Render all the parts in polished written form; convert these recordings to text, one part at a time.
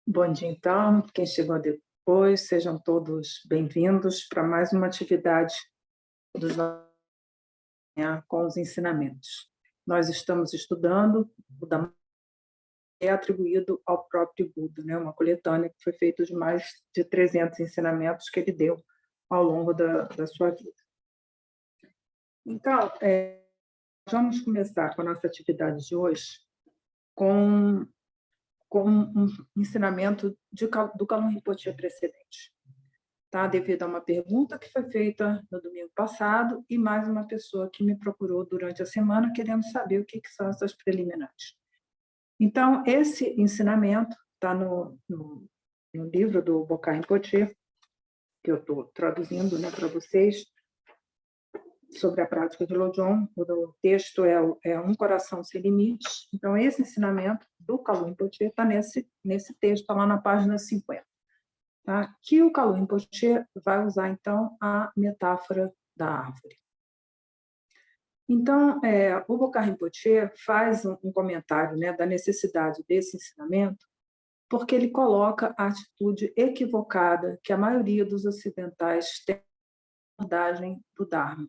Bom dia, então. Quem chegou depois, sejam todos bem-vindos para mais uma atividade dos com os ensinamentos. Nós estamos estudando o Dhamma é atribuído ao próprio Buda, né? Uma coletânea que foi feita de mais de 300 ensinamentos que ele deu ao longo da sua vida. Então, vamos começar com a nossa atividade de hoje com um ensinamento do Kalun Rinpoche precedente. Tá? Devido a uma pergunta que foi feita no domingo passado e mais uma pessoa que me procurou durante a semana querendo saber o que são essas preliminares. Então, esse ensinamento está no livro do Bokar Rinpoche, que eu estou traduzindo, né, para vocês, sobre a prática de Lojong. O texto é Um Coração Sem Limites. Então, esse ensinamento do Kalun Rinpoche está nesse texto, está lá na página 50. Tá? Que o Kalun Rinpoche vai usar, então, a metáfora da árvore. Então, o Bokar Rinpoche faz um comentário, né, da necessidade desse ensinamento, porque ele coloca a atitude equivocada que a maioria dos ocidentais tem na abordagem do Dharma.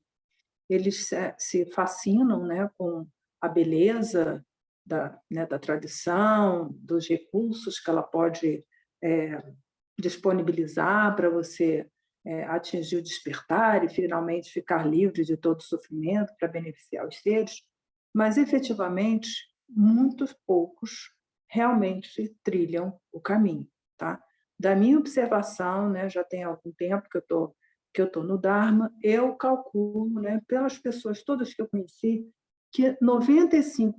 Eles se fascinam, né, com a beleza da tradição, dos recursos que ela pode disponibilizar para você atingir o despertar e finalmente ficar livre de todo sofrimento para beneficiar os seres, mas efetivamente muitos poucos realmente trilham o caminho, tá? Da minha observação, né, já tem algum tempo que eu estou no Dharma, eu calculo, né, pelas pessoas todas que eu conheci, que 95%,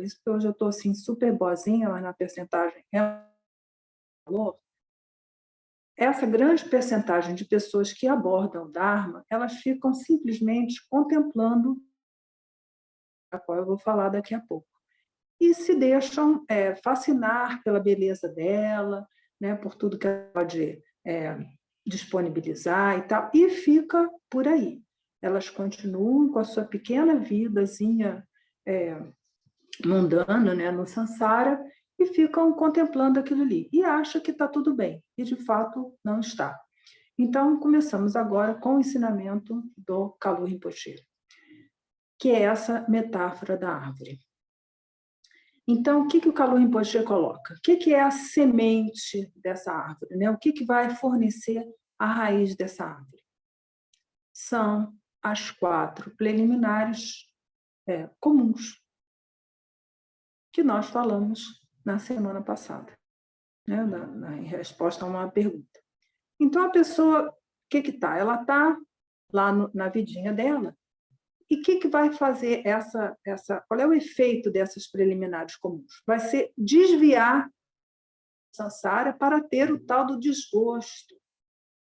isso porque hoje eu estou assim super boazinha, mas na percentagem é valor, essa grande percentagem de pessoas que abordam o Dharma, elas ficam simplesmente contemplando, a qual eu vou falar daqui a pouco, e se deixam fascinar pela beleza dela, né, por tudo que ela pode disponibilizar e tal, e fica por aí. Elas continuam com a sua pequena vidazinha mundana, né, no samsara, e ficam contemplando aquilo ali, e acham que está tudo bem, e de fato não está. Então, começamos agora com o ensinamento do Kalun Rinpoche, que é essa metáfora da árvore. Então, o que o Kalun Rinpoche coloca? O que é a semente dessa árvore? Né? O que vai fornecer a raiz dessa árvore? São as 4 preliminares comuns que nós falamos na semana passada, né? Em resposta a uma pergunta. Então, a pessoa, o que está? Ela está lá na vidinha dela. E o que vai fazer qual é o efeito dessas preliminares comuns? Vai ser desviar o samsara para ter o tal do desgosto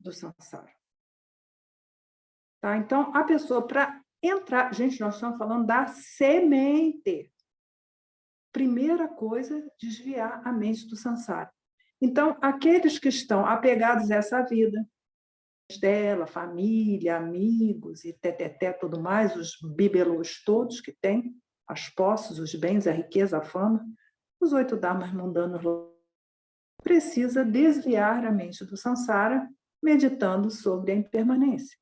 do samsara. Tá? Então, a pessoa, para entrar... Gente, nós estamos falando da semente. Primeira coisa, desviar a mente do samsara. Então, aqueles que estão apegados a essa vida, dela, família, amigos e teteté, tudo mais, os bibelôs todos que tem, as posses, os bens, a riqueza, a fama, os 8 dharmas mundanos, precisa desviar a mente do samsara meditando sobre a impermanência.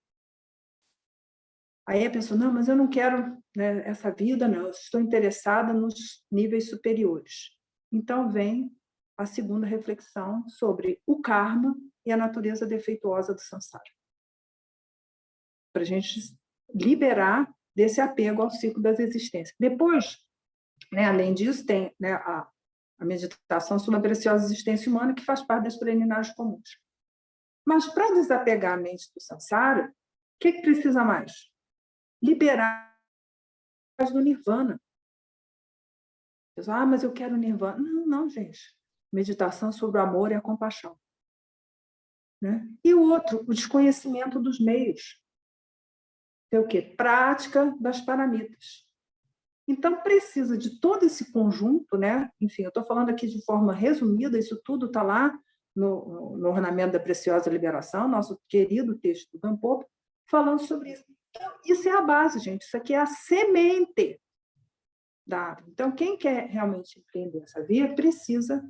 Aí a pessoa, não, mas eu não quero, né, essa vida, não, eu estou interessada nos níveis superiores. Então vem a segunda reflexão sobre o karma e a natureza defeituosa do samsara, para a gente liberar desse apego ao ciclo das existências. Depois, né, além disso, tem, né, a meditação sobre a preciosa existência humana, que faz parte das preliminares comuns. Mas, para desapegar a mente do samsara, o que precisa mais? Liberar do nirvana. Mas eu quero nirvana. Não, não, gente. Meditação sobre o amor e a compaixão. Né? E o outro, o desconhecimento dos meios. É o quê? Prática das paramitas. Então, precisa de todo esse conjunto, né? Enfim, eu estou falando aqui de forma resumida, isso tudo está lá no Ornamento da Preciosa Liberação, nosso querido texto do Gampopa, falando sobre isso. Então, isso é a base, gente, isso aqui é a semente da árvore. Então, quem quer realmente entender essa via, precisa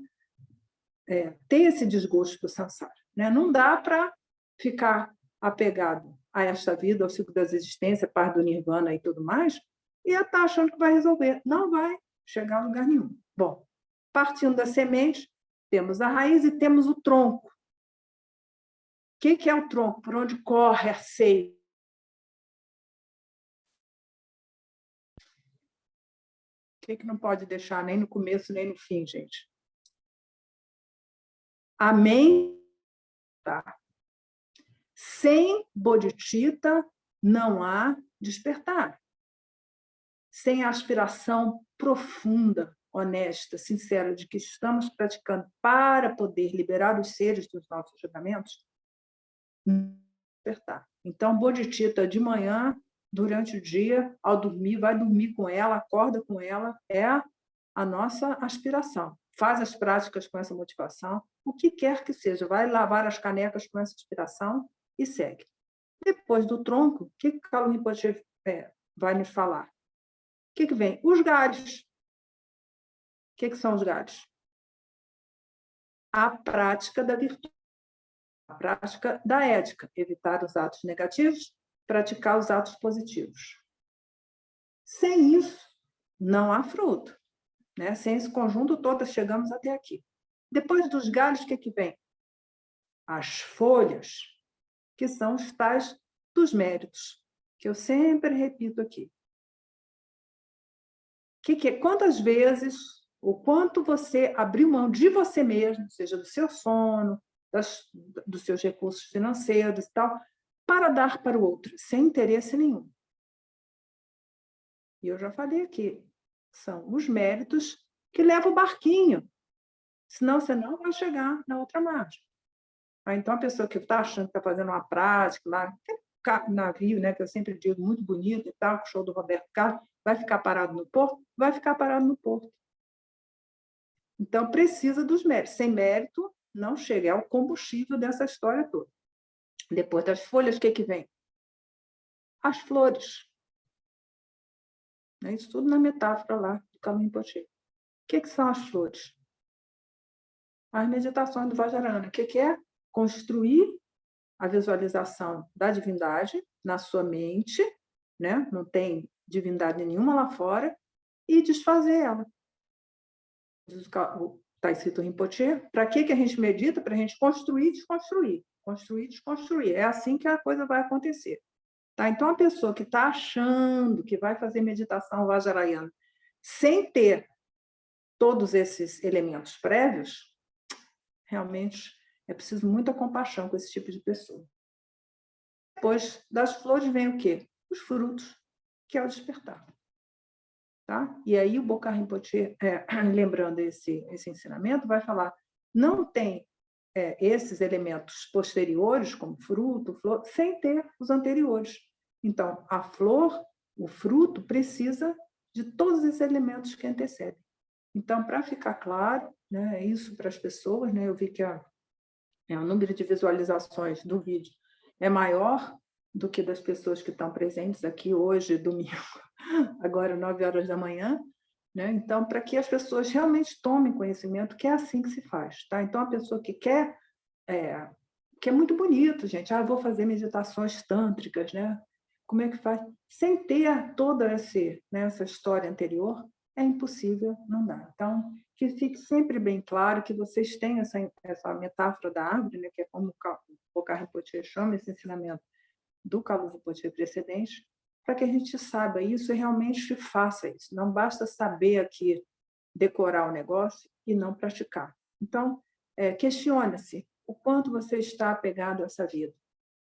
ter esse desgosto do samsara, né? Não dá para ficar apegado a esta vida, ao ciclo das existências, parte do nirvana e tudo mais, e estar achando que vai resolver. Não vai chegar a lugar nenhum. Bom, partindo da semente, temos a raiz e temos o tronco. O que é o tronco? Por onde corre a seiva? O que não pode deixar nem no começo, nem no fim, gente? A mente. Tá? Sem bodhicitta não há despertar. Sem a aspiração profunda, honesta, sincera de que estamos praticando para poder liberar os seres dos nossos julgamentos, não despertar. Então, bodhicitta de manhã, durante o dia, ao dormir, vai dormir com ela, acorda com ela, é a nossa aspiração. Faz as práticas com essa motivação, o que quer que seja, vai lavar as canecas com essa aspiração e segue. Depois do tronco, o que Kalu Rinpoche vai nos falar? O que vem? Os galhos. O que são os galhos? A prática da virtude, a prática da ética, evitar os atos negativos, praticar os atos positivos. Sem isso, não há fruto. Né? Sem esse conjunto todo, chegamos até aqui. Depois dos galhos, o que vem? As folhas, que são os tais dos méritos, que eu sempre repito aqui. Quantas vezes, ou quanto você abriu mão de você mesmo, seja do seu sono, dos seus recursos financeiros e tal, para dar para o outro, sem interesse nenhum. E eu já falei aqui, são os méritos que levam o barquinho, senão você não vai chegar na outra margem. Então, a pessoa que está achando que está fazendo uma prática lá, tem navio, né, que eu sempre digo, muito bonito e tal, o show do Roberto Carlos, vai ficar parado no porto? Vai ficar parado no porto. Então, precisa dos méritos. Sem mérito, não chega. É o combustível dessa história toda. Depois das folhas, o que vem? As flores. Isso tudo na metáfora lá do Kalu Rinpoche. O que são as flores? As meditações do Vajrayana. O que é? Construir a visualização da divindade na sua mente, né? Não tem divindade nenhuma lá fora, e desfazer ela. Está escrito em Rinpoche. Para que a gente medita? Para a gente construir e desconstruir. Construir e desconstruir. É assim que a coisa vai acontecer. Tá? Então, a pessoa que está achando que vai fazer meditação vajrayana sem ter todos esses elementos prévios, realmente é preciso muita compaixão com esse tipo de pessoa. Depois das flores vem o quê? Os frutos, que é o despertar. Tá? E aí o Bokar Rinpoche, lembrando esse ensinamento, vai falar, não tem esses elementos posteriores, como fruto, flor, sem ter os anteriores. Então, a flor, o fruto, precisa de todos esses elementos que antecedem. Então, para ficar claro, né, isso para as pessoas, né, eu vi que o número de visualizações do vídeo é maior do que das pessoas que estão presentes aqui hoje, domingo, agora 9 horas da manhã, né? Então, para que as pessoas realmente tomem conhecimento que é assim que se faz. Tá? Então, a pessoa que quer, que é muito bonito, gente, vou fazer meditações tântricas, né? Como é que faz? Sem ter toda essa história anterior, é impossível, não dá. Então, que fique sempre bem claro que vocês têm essa metáfora da árvore, né? Que é como o Bokar Rinpoche chama esse ensinamento do Kalu Rinpoche precedente, para que a gente saiba isso e realmente faça isso. Não basta saber aqui decorar o negócio e não praticar. Então, questione-se o quanto você está apegado a essa vida.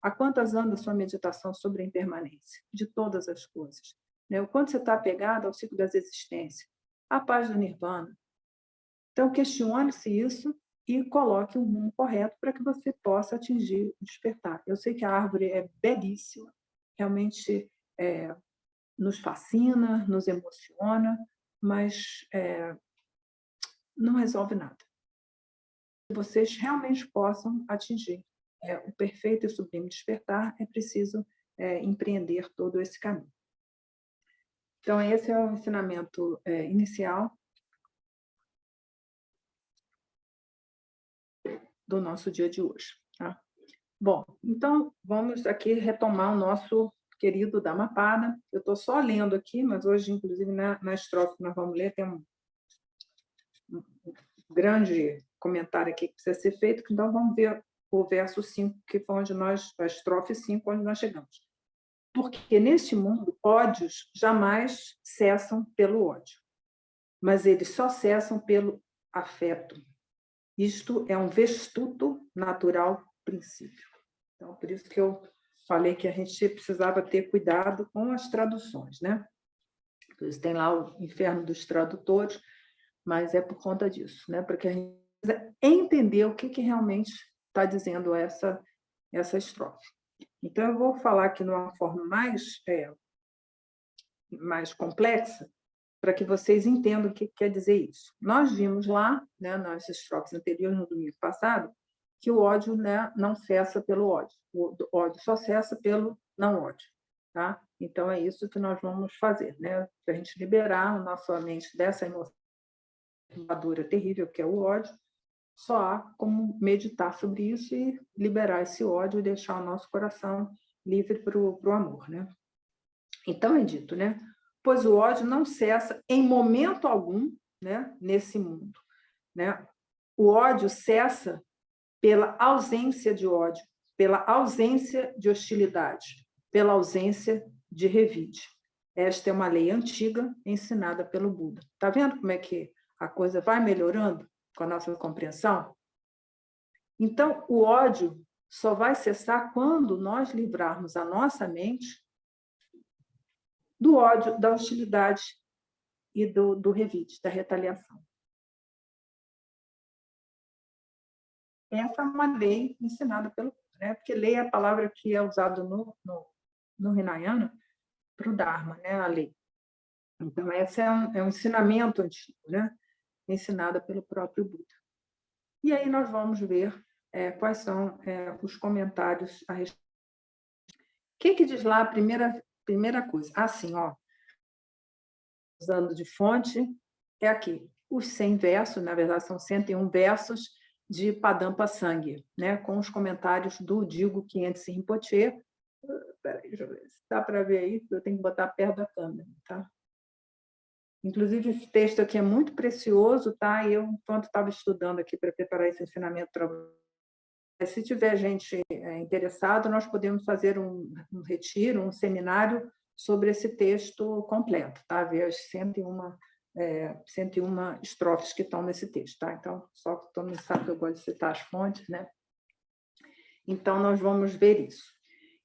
Há quantas anda a sua meditação sobre a impermanência de todas as coisas? Né? O quanto você está apegado ao ciclo das existências, à paz do nirvana. Então, questione-se isso e coloque um rumo correto para que você possa atingir o despertar. Eu sei que a árvore é belíssima, realmente nos fascina, nos emociona, mas não resolve nada. Se vocês realmente possam atingir o perfeito e sublime despertar, é preciso empreender todo esse caminho. Então, esse é o ensinamento inicial. do nosso dia de hoje. Tá? Bom, então, vamos aqui retomar o nosso querido Dhammapada. Eu estou só lendo aqui, mas hoje, inclusive, na estrofe que nós vamos ler, tem um grande comentário aqui que precisa ser feito, então vamos ver o verso 5, que foi onde a estrofe 5, onde nós chegamos. Porque neste mundo, ódios jamais cessam pelo ódio, mas eles só cessam pelo afeto. Isto é um vestuto natural princípio. Então, por isso que eu falei que a gente precisava ter cuidado com as traduções, né? Por isso tem lá o inferno dos tradutores, mas é por conta disso, né? Para que a gente entender o que realmente está dizendo essa estrofe. Então, eu vou falar aqui numa forma mais complexa, para que vocês entendam o que quer dizer isso. Nós vimos lá, né, nas estrofes anteriores, no domingo passado, que o ódio, né, não cessa pelo ódio. O ódio só cessa pelo não ódio. Tá? Então, é isso que nós vamos fazer, né? Para a gente liberar a nossa mente dessa emoção terrível que é o ódio, só há como meditar sobre isso e liberar esse ódio e deixar o nosso coração livre para o amor, né? Então é dito, né? Pois o ódio não cessa em momento algum, né, nesse mundo, né? O ódio cessa pela ausência de ódio, pela ausência de hostilidade, pela ausência de revide. Esta é uma lei antiga ensinada pelo Buda. Está vendo como é que a coisa vai melhorando com a nossa compreensão? Então, o ódio só vai cessar quando nós livrarmos a nossa mente do ódio, da hostilidade e do revide, da retaliação. Essa é uma lei ensinada pelo Buda, né? Porque lei é a palavra que é usada no Hinayana para o Dharma, né? A lei. Então, esse é um ensinamento antigo, né? Ensinada pelo próprio Buda. E aí nós vamos ver quais são os comentários a respeito. O que diz lá a primeira coisa? Assim, ó, usando de fonte, é aqui. Os 100 versos, na verdade, são 101 versos de Padampa Sangha, né? Com os comentários do Digo Khyentse Rinpoche. Peraí, deixa eu ver se dá para ver aí, eu tenho que botar perto da câmera, tá? Inclusive, esse texto aqui é muito precioso, tá? Eu, enquanto estava estudando aqui para preparar esse ensinamento para se tiver gente interessada, nós podemos fazer um retiro, um seminário sobre esse texto completo, tá? Ver as 101 estrofes que estão nesse texto, tá? Então, só que todo mundo sabe que eu gosto de citar as fontes, né? Então, nós vamos ver isso.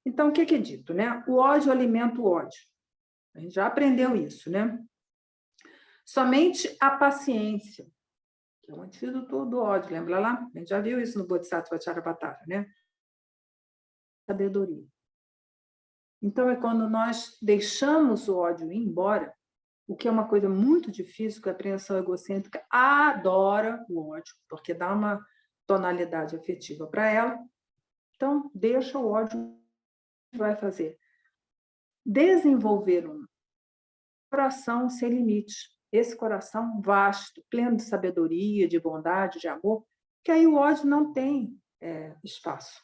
Então, o que é dito, né? O ódio alimenta o ódio. A gente já aprendeu isso, né? Somente a paciência, que é o antídoto do ódio, lembra lá? A gente já viu isso no Bodhisattva Charabhatara, né? Sabedoria. Então, é quando nós deixamos o ódio ir embora, o que é uma coisa muito difícil, que a apreensão egocêntrica adora o ódio, porque dá uma tonalidade afetiva para ela. Então, deixa o ódio, vai fazer desenvolver um coração sem limites. Esse coração vasto, pleno de sabedoria, de bondade, de amor, que aí o ódio não tem espaço.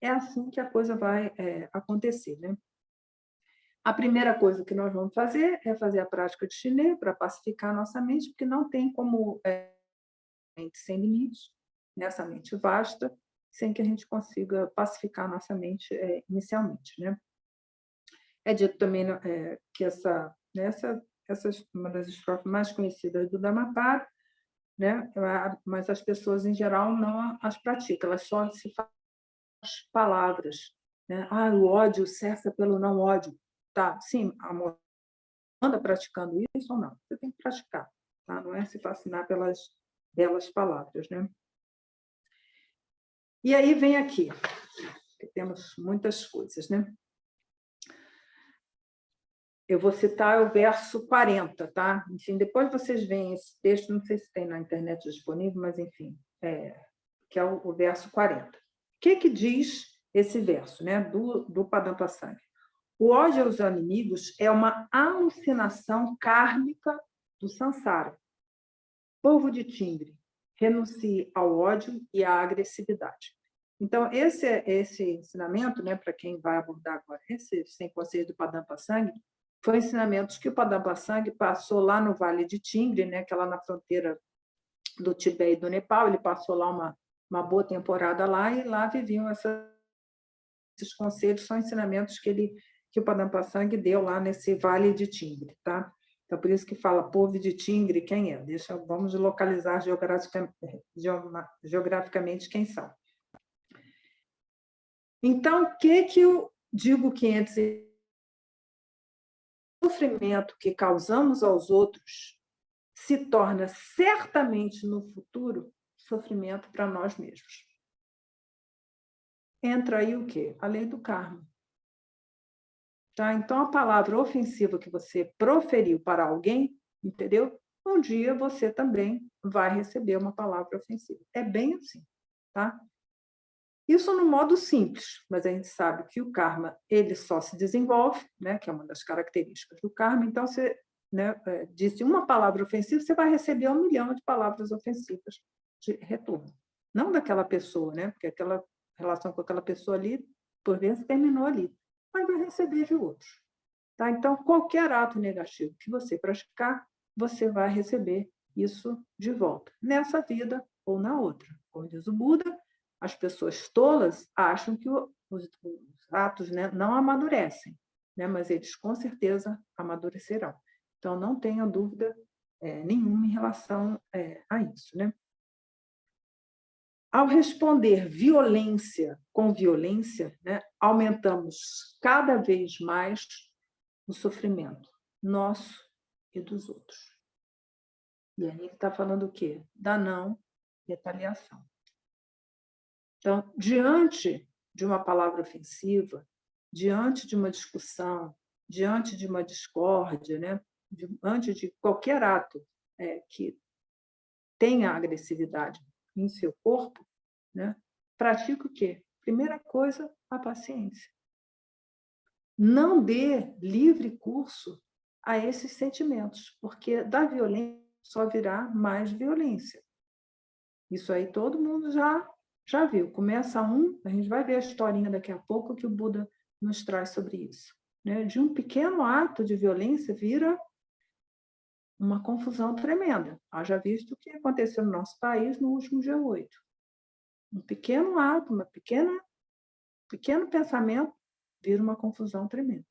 É assim que a coisa vai acontecer, né? A primeira coisa que nós vamos fazer é fazer a prática de chinê para pacificar a nossa mente, porque não tem como mente sem limites, nessa mente vasta, sem que a gente consiga pacificar a nossa mente inicialmente, né? É dito também que essa uma das estrofes mais conhecidas do Dhammapada, né? Mas as pessoas em geral não as praticam, elas só se falam as palavras, né? O ódio cessa pelo não ódio. Tá, sim, amor, anda praticando isso ou não? Você tem que praticar, tá? Não é se fascinar pelas belas palavras, né? E aí vem aqui, que temos muitas coisas, né? Eu vou citar o verso 40, tá? Enfim, depois vocês veem esse texto, não sei se tem na internet disponível, mas enfim, que é o verso 40. O que diz esse verso, né? Do Padampa Sangha? O ódio aos inimigos é uma alucinação kármica do Sansara. Povo de timbre, renuncie ao ódio e à agressividade. Então, esse ensinamento, né, para quem vai abordar agora, esse 100 conselhos do Padam Pasang, foi ensinamentos que o Padam Pasang passou lá no Vale de Tingre, né, que é lá na fronteira do Tibete e do Nepal. Ele passou lá uma boa temporada lá, e lá viviam esses conselhos, são ensinamentos que o Padam Pasang deu lá nesse Vale de Tingre, tá? Então, por isso que fala povo de Tingre, quem é? Vamos localizar geograficamente quem são. Então, o que eu digo que entre o sofrimento que causamos aos outros se torna certamente no futuro sofrimento para nós mesmos. Entra aí o quê? A lei do karma. Tá? Então, a palavra ofensiva que você proferiu para alguém, entendeu? Um dia você também vai receber uma palavra ofensiva. É bem assim, tá? Isso no modo simples, mas a gente sabe que o karma ele só se desenvolve, né, que é uma das características do karma. Então, você, né, disse uma palavra ofensiva, você vai receber 1 milhão de palavras ofensivas de retorno. Não daquela pessoa, né, porque aquela relação com aquela pessoa ali, por vezes, terminou ali, mas vai receber de outros. Tá? Então, qualquer ato negativo que você praticar, você vai receber isso de volta, nessa vida ou na outra. Como diz o Buda, as pessoas tolas acham que os atos, né, não amadurecem, né, mas eles com certeza amadurecerão. Então, não tenha dúvida nenhuma em relação a isso, né? Ao responder violência com violência, né, aumentamos cada vez mais o sofrimento nosso e dos outros. E aí ele está falando o quê? Da não retaliação. Então, diante de uma palavra ofensiva, diante de uma discussão, diante de uma discórdia, né? Diante de qualquer ato que tenha agressividade em seu corpo, né? Pratique o quê? Primeira coisa, a paciência. Não dê livre curso a esses sentimentos, porque da violência só virá mais violência. Isso aí todo mundo já viu. Começa a gente vai ver a historinha daqui a pouco que o Buda nos traz sobre isso. Né? De um pequeno ato de violência vira uma confusão tremenda. Haja visto o que aconteceu no nosso país no último G8. Um pequeno ato, pequeno pensamento vira uma confusão tremenda.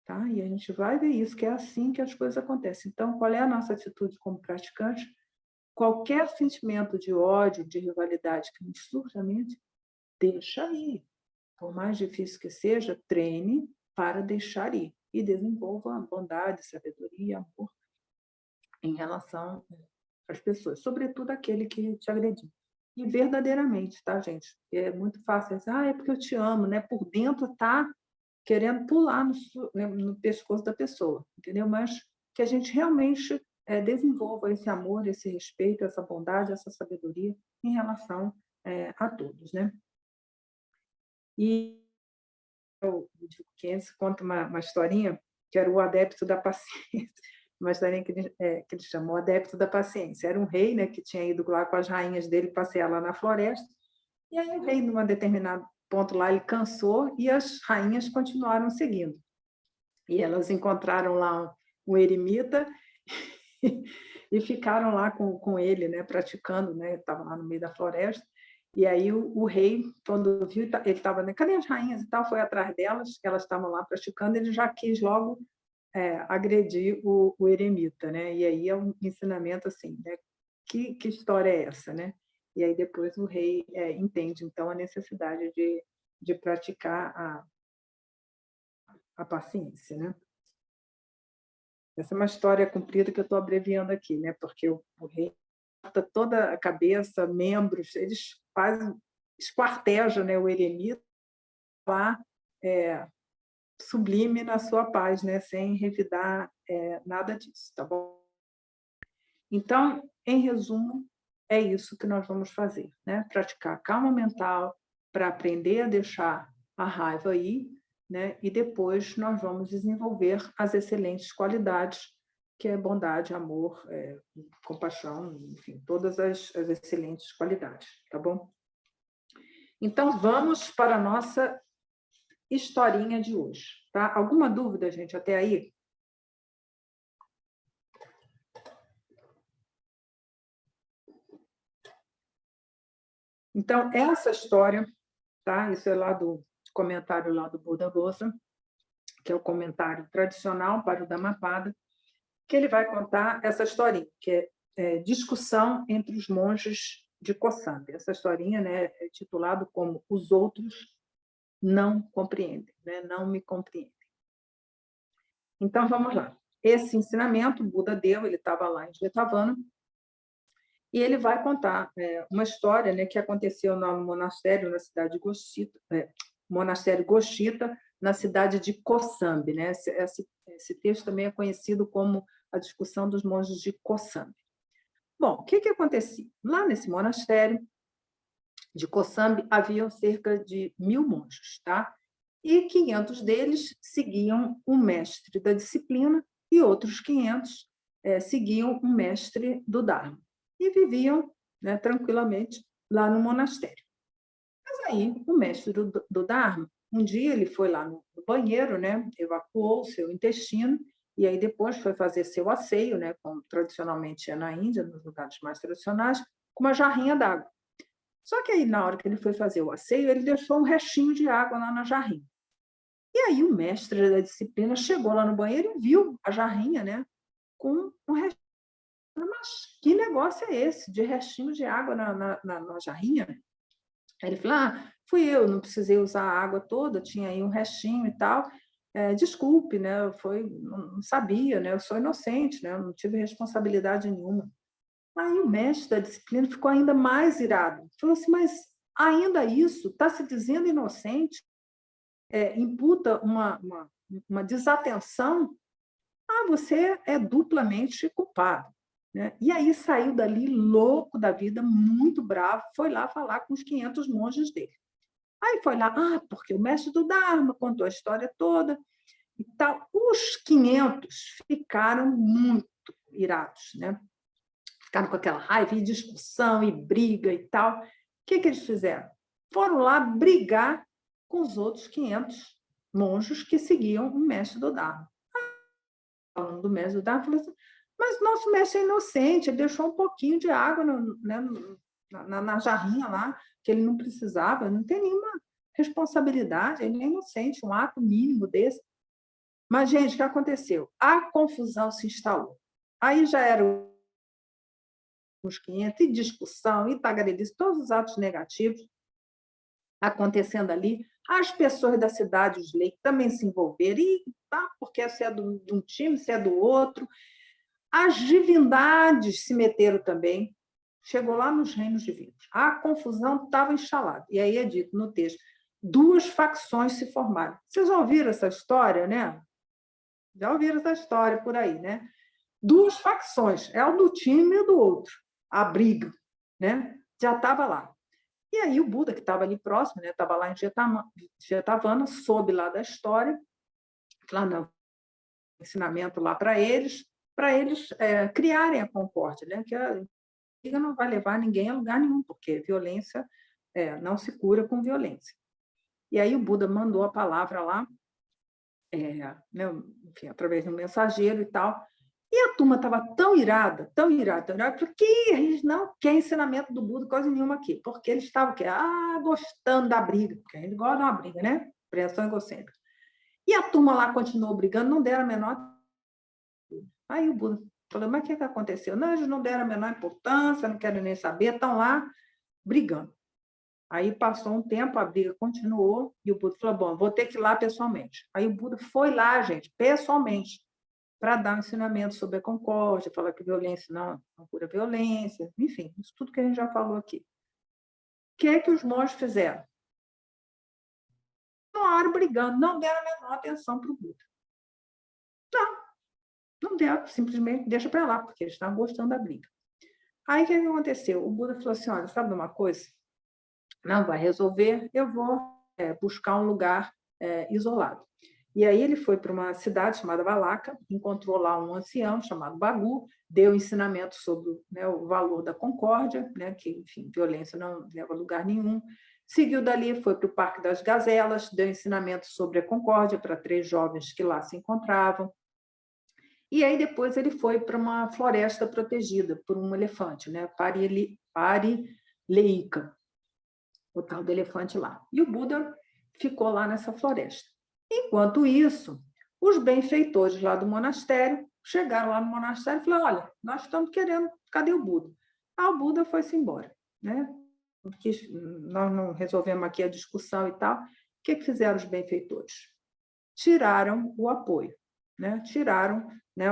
Tá? E a gente vai ver isso, que é assim que as coisas acontecem. Então, qual é a nossa atitude como praticante? Qualquer sentimento de ódio, de rivalidade que nos surja à mente, deixa ir. Por mais difícil que seja, treine para deixar ir. E desenvolva bondade, sabedoria, amor em relação às pessoas, sobretudo aquele que te agrediu. E verdadeiramente, tá, gente? É muito fácil dizer, é porque eu te amo, né? Por dentro tá querendo pular no pescoço da pessoa, entendeu? Mas que a gente realmente desenvolva esse amor, esse respeito, essa bondade, essa sabedoria em relação a todos, né? E o Keynes conta uma historinha que era o adepto da paciência, uma historinha que ele chamou adepto da paciência. Era um rei, né, que tinha ido lá com as rainhas dele passear lá na floresta, e aí o rei, num determinado ponto lá, ele cansou e as rainhas continuaram seguindo. E elas encontraram lá um eremita e ficaram lá com ele, né, praticando, né, estava lá no meio da floresta. E aí o rei, quando viu, ele estava, né, cadê as rainhas e tal, foi atrás delas, elas estavam lá praticando, ele já quis logo agredir o eremita, né? E aí é um ensinamento assim, né? Que história é essa, né? E aí depois o rei entende, então, a necessidade de praticar a paciência, né? Essa é uma história comprida que eu estou abreviando aqui, né? Porque o rei corta toda a cabeça, membros, eles fazem, esquartejam, né, o eremita lá, sublime na sua paz, né? Sem revidar nada disso, tá bom? Então, em resumo, é isso que nós vamos fazer, né? Praticar a calma mental para aprender a deixar a raiva ir, né? E depois nós vamos desenvolver as excelentes qualidades que é bondade, amor, compaixão, enfim, todas as excelentes qualidades, tá bom? Então, vamos para a nossa historinha de hoje, tá? Alguma dúvida, gente, até aí? Então, essa história, tá? Isso é lá do comentário lá do Buda Gosa, que é o comentário tradicional para o Dhammapada, que ele vai contar essa historinha, que é discussão entre os monges de Kosambi. Essa historinha, né, é titulado como Os Outros Não Compreendem, né? Não me compreendem. Então, vamos lá. Esse ensinamento, o Buda deu, ele estava lá em Jetavana, e ele vai contar uma história, né, que aconteceu no monastério, na cidade de Goshita, monastério Goshita, na cidade de Kosambi, né? Esse texto também é conhecido como a discussão dos monges de Kosambi. Bom, o que acontecia? Lá nesse monastério de Kosambi haviam cerca de 1000 monges, tá? E 500 deles seguiam um mestre da disciplina e outros 500 seguiam um mestre do Dharma. E viviam, né, tranquilamente lá no monastério. Mas aí, o mestre do Dharma, um dia ele foi lá no banheiro, né, evacuou o seu intestino, e aí depois foi fazer seu asseio, né, como tradicionalmente é na Índia, nos lugares mais tradicionais, com uma jarrinha d'água. Só que aí, na hora que ele foi fazer o asseio, ele deixou um restinho de água lá na jarrinha. E aí o mestre da disciplina chegou lá no banheiro e viu a jarrinha, né, com um restinho. Mas que negócio é esse de restinho de água na jarrinha? Aí ele falou, fui eu, não precisei usar a água toda, tinha aí um restinho e tal. Desculpe, né? Não sabia, né? Eu sou inocente, né? Eu não tive responsabilidade nenhuma. Aí o mestre da disciplina ficou ainda mais irado. Falou assim, mas ainda isso, está se dizendo inocente, imputa uma desatenção, você é duplamente culpado. Né? E aí saiu dali louco da vida, muito bravo, foi lá falar com os 500 monges dele. Aí foi lá, porque o mestre do Dharma contou a história toda e tal. Os 500 ficaram muito irados, né? Ficaram com aquela raiva e discussão e briga e tal. O que eles fizeram? Foram lá brigar com os outros 500 monges que seguiam o mestre do Dharma. Falando do mestre do Dharma, falou assim, mas nosso mestre é inocente, ele deixou um pouquinho de água na jarrinha lá, que ele não precisava, não tem nenhuma responsabilidade, ele é inocente, um ato mínimo desse. Mas, gente, o que aconteceu? A confusão se instalou. Aí já eram os 500, e discussão, e tagarelice, todos os atos negativos acontecendo ali. As pessoas da cidade, os leigos, também se envolveram, porque se é de um time, se é do outro. As divindades se meteram também, chegou lá nos reinos divinos. A confusão estava instalada. E aí é dito no texto, 2 facções se formaram. Vocês já ouviram essa história, né? Já ouviram essa história por aí, né? 2 facções, é o do time e do outro. A briga, né? Já estava lá. E aí o Buda, que estava ali próximo, né? Estava lá em Jetavana, soube lá da história, lá no ensinamento lá para eles criarem a concórdia, né? Que a briga não vai levar ninguém a lugar nenhum, porque violência não se cura com violência. E aí o Buda mandou a palavra lá, né, enfim, através de um mensageiro e tal, e a turma estava tão irada, porque eles não querem ensinamento do Buda coisa nenhuma aqui, porque eles estavam gostando da briga, porque a gente gosta de uma briga, né? Preensão egocêntrica. E a turma lá continuou brigando, não deram a menor. Aí o Buda falou, mas o que aconteceu? Não, eles não deram a menor importância, não querem nem saber, estão lá brigando. Aí passou um tempo, a briga continuou, e o Buda falou, bom, vou ter que ir lá pessoalmente. Aí o Buda foi lá, gente, pessoalmente, para dar um ensinamento sobre a concórdia, falar que violência não cura violência, enfim, isso tudo que a gente já falou aqui. O que os monges fizeram? Continuaram brigando, não deram a menor atenção para o Buda. Não deram, simplesmente deixa para lá, porque eles estavam gostando da briga. Aí o que aconteceu? O Buda falou assim, olha, sabe de uma coisa? Não vai resolver, eu vou buscar um lugar isolado. E aí ele foi para uma cidade chamada Valaca, encontrou lá um ancião chamado Bagu, deu ensinamento sobre, né, o valor da concórdia, né, que, enfim, violência não leva a lugar nenhum. Seguiu dali, foi para o Parque das Gazelas, deu ensinamento sobre a concórdia para 3 jovens que lá se encontravam. E aí depois ele foi para uma floresta protegida por um elefante, né, Parileica, o tal do elefante lá. E o Buda ficou lá nessa floresta. Enquanto isso, os benfeitores lá do monastério chegaram lá no monastério e falaram: olha, nós estamos querendo, cadê o Buda? O Buda foi-se embora, né? Porque nós não resolvemos aqui a discussão e tal. O que fizeram os benfeitores? Tiraram o apoio, né? Tiraram, né,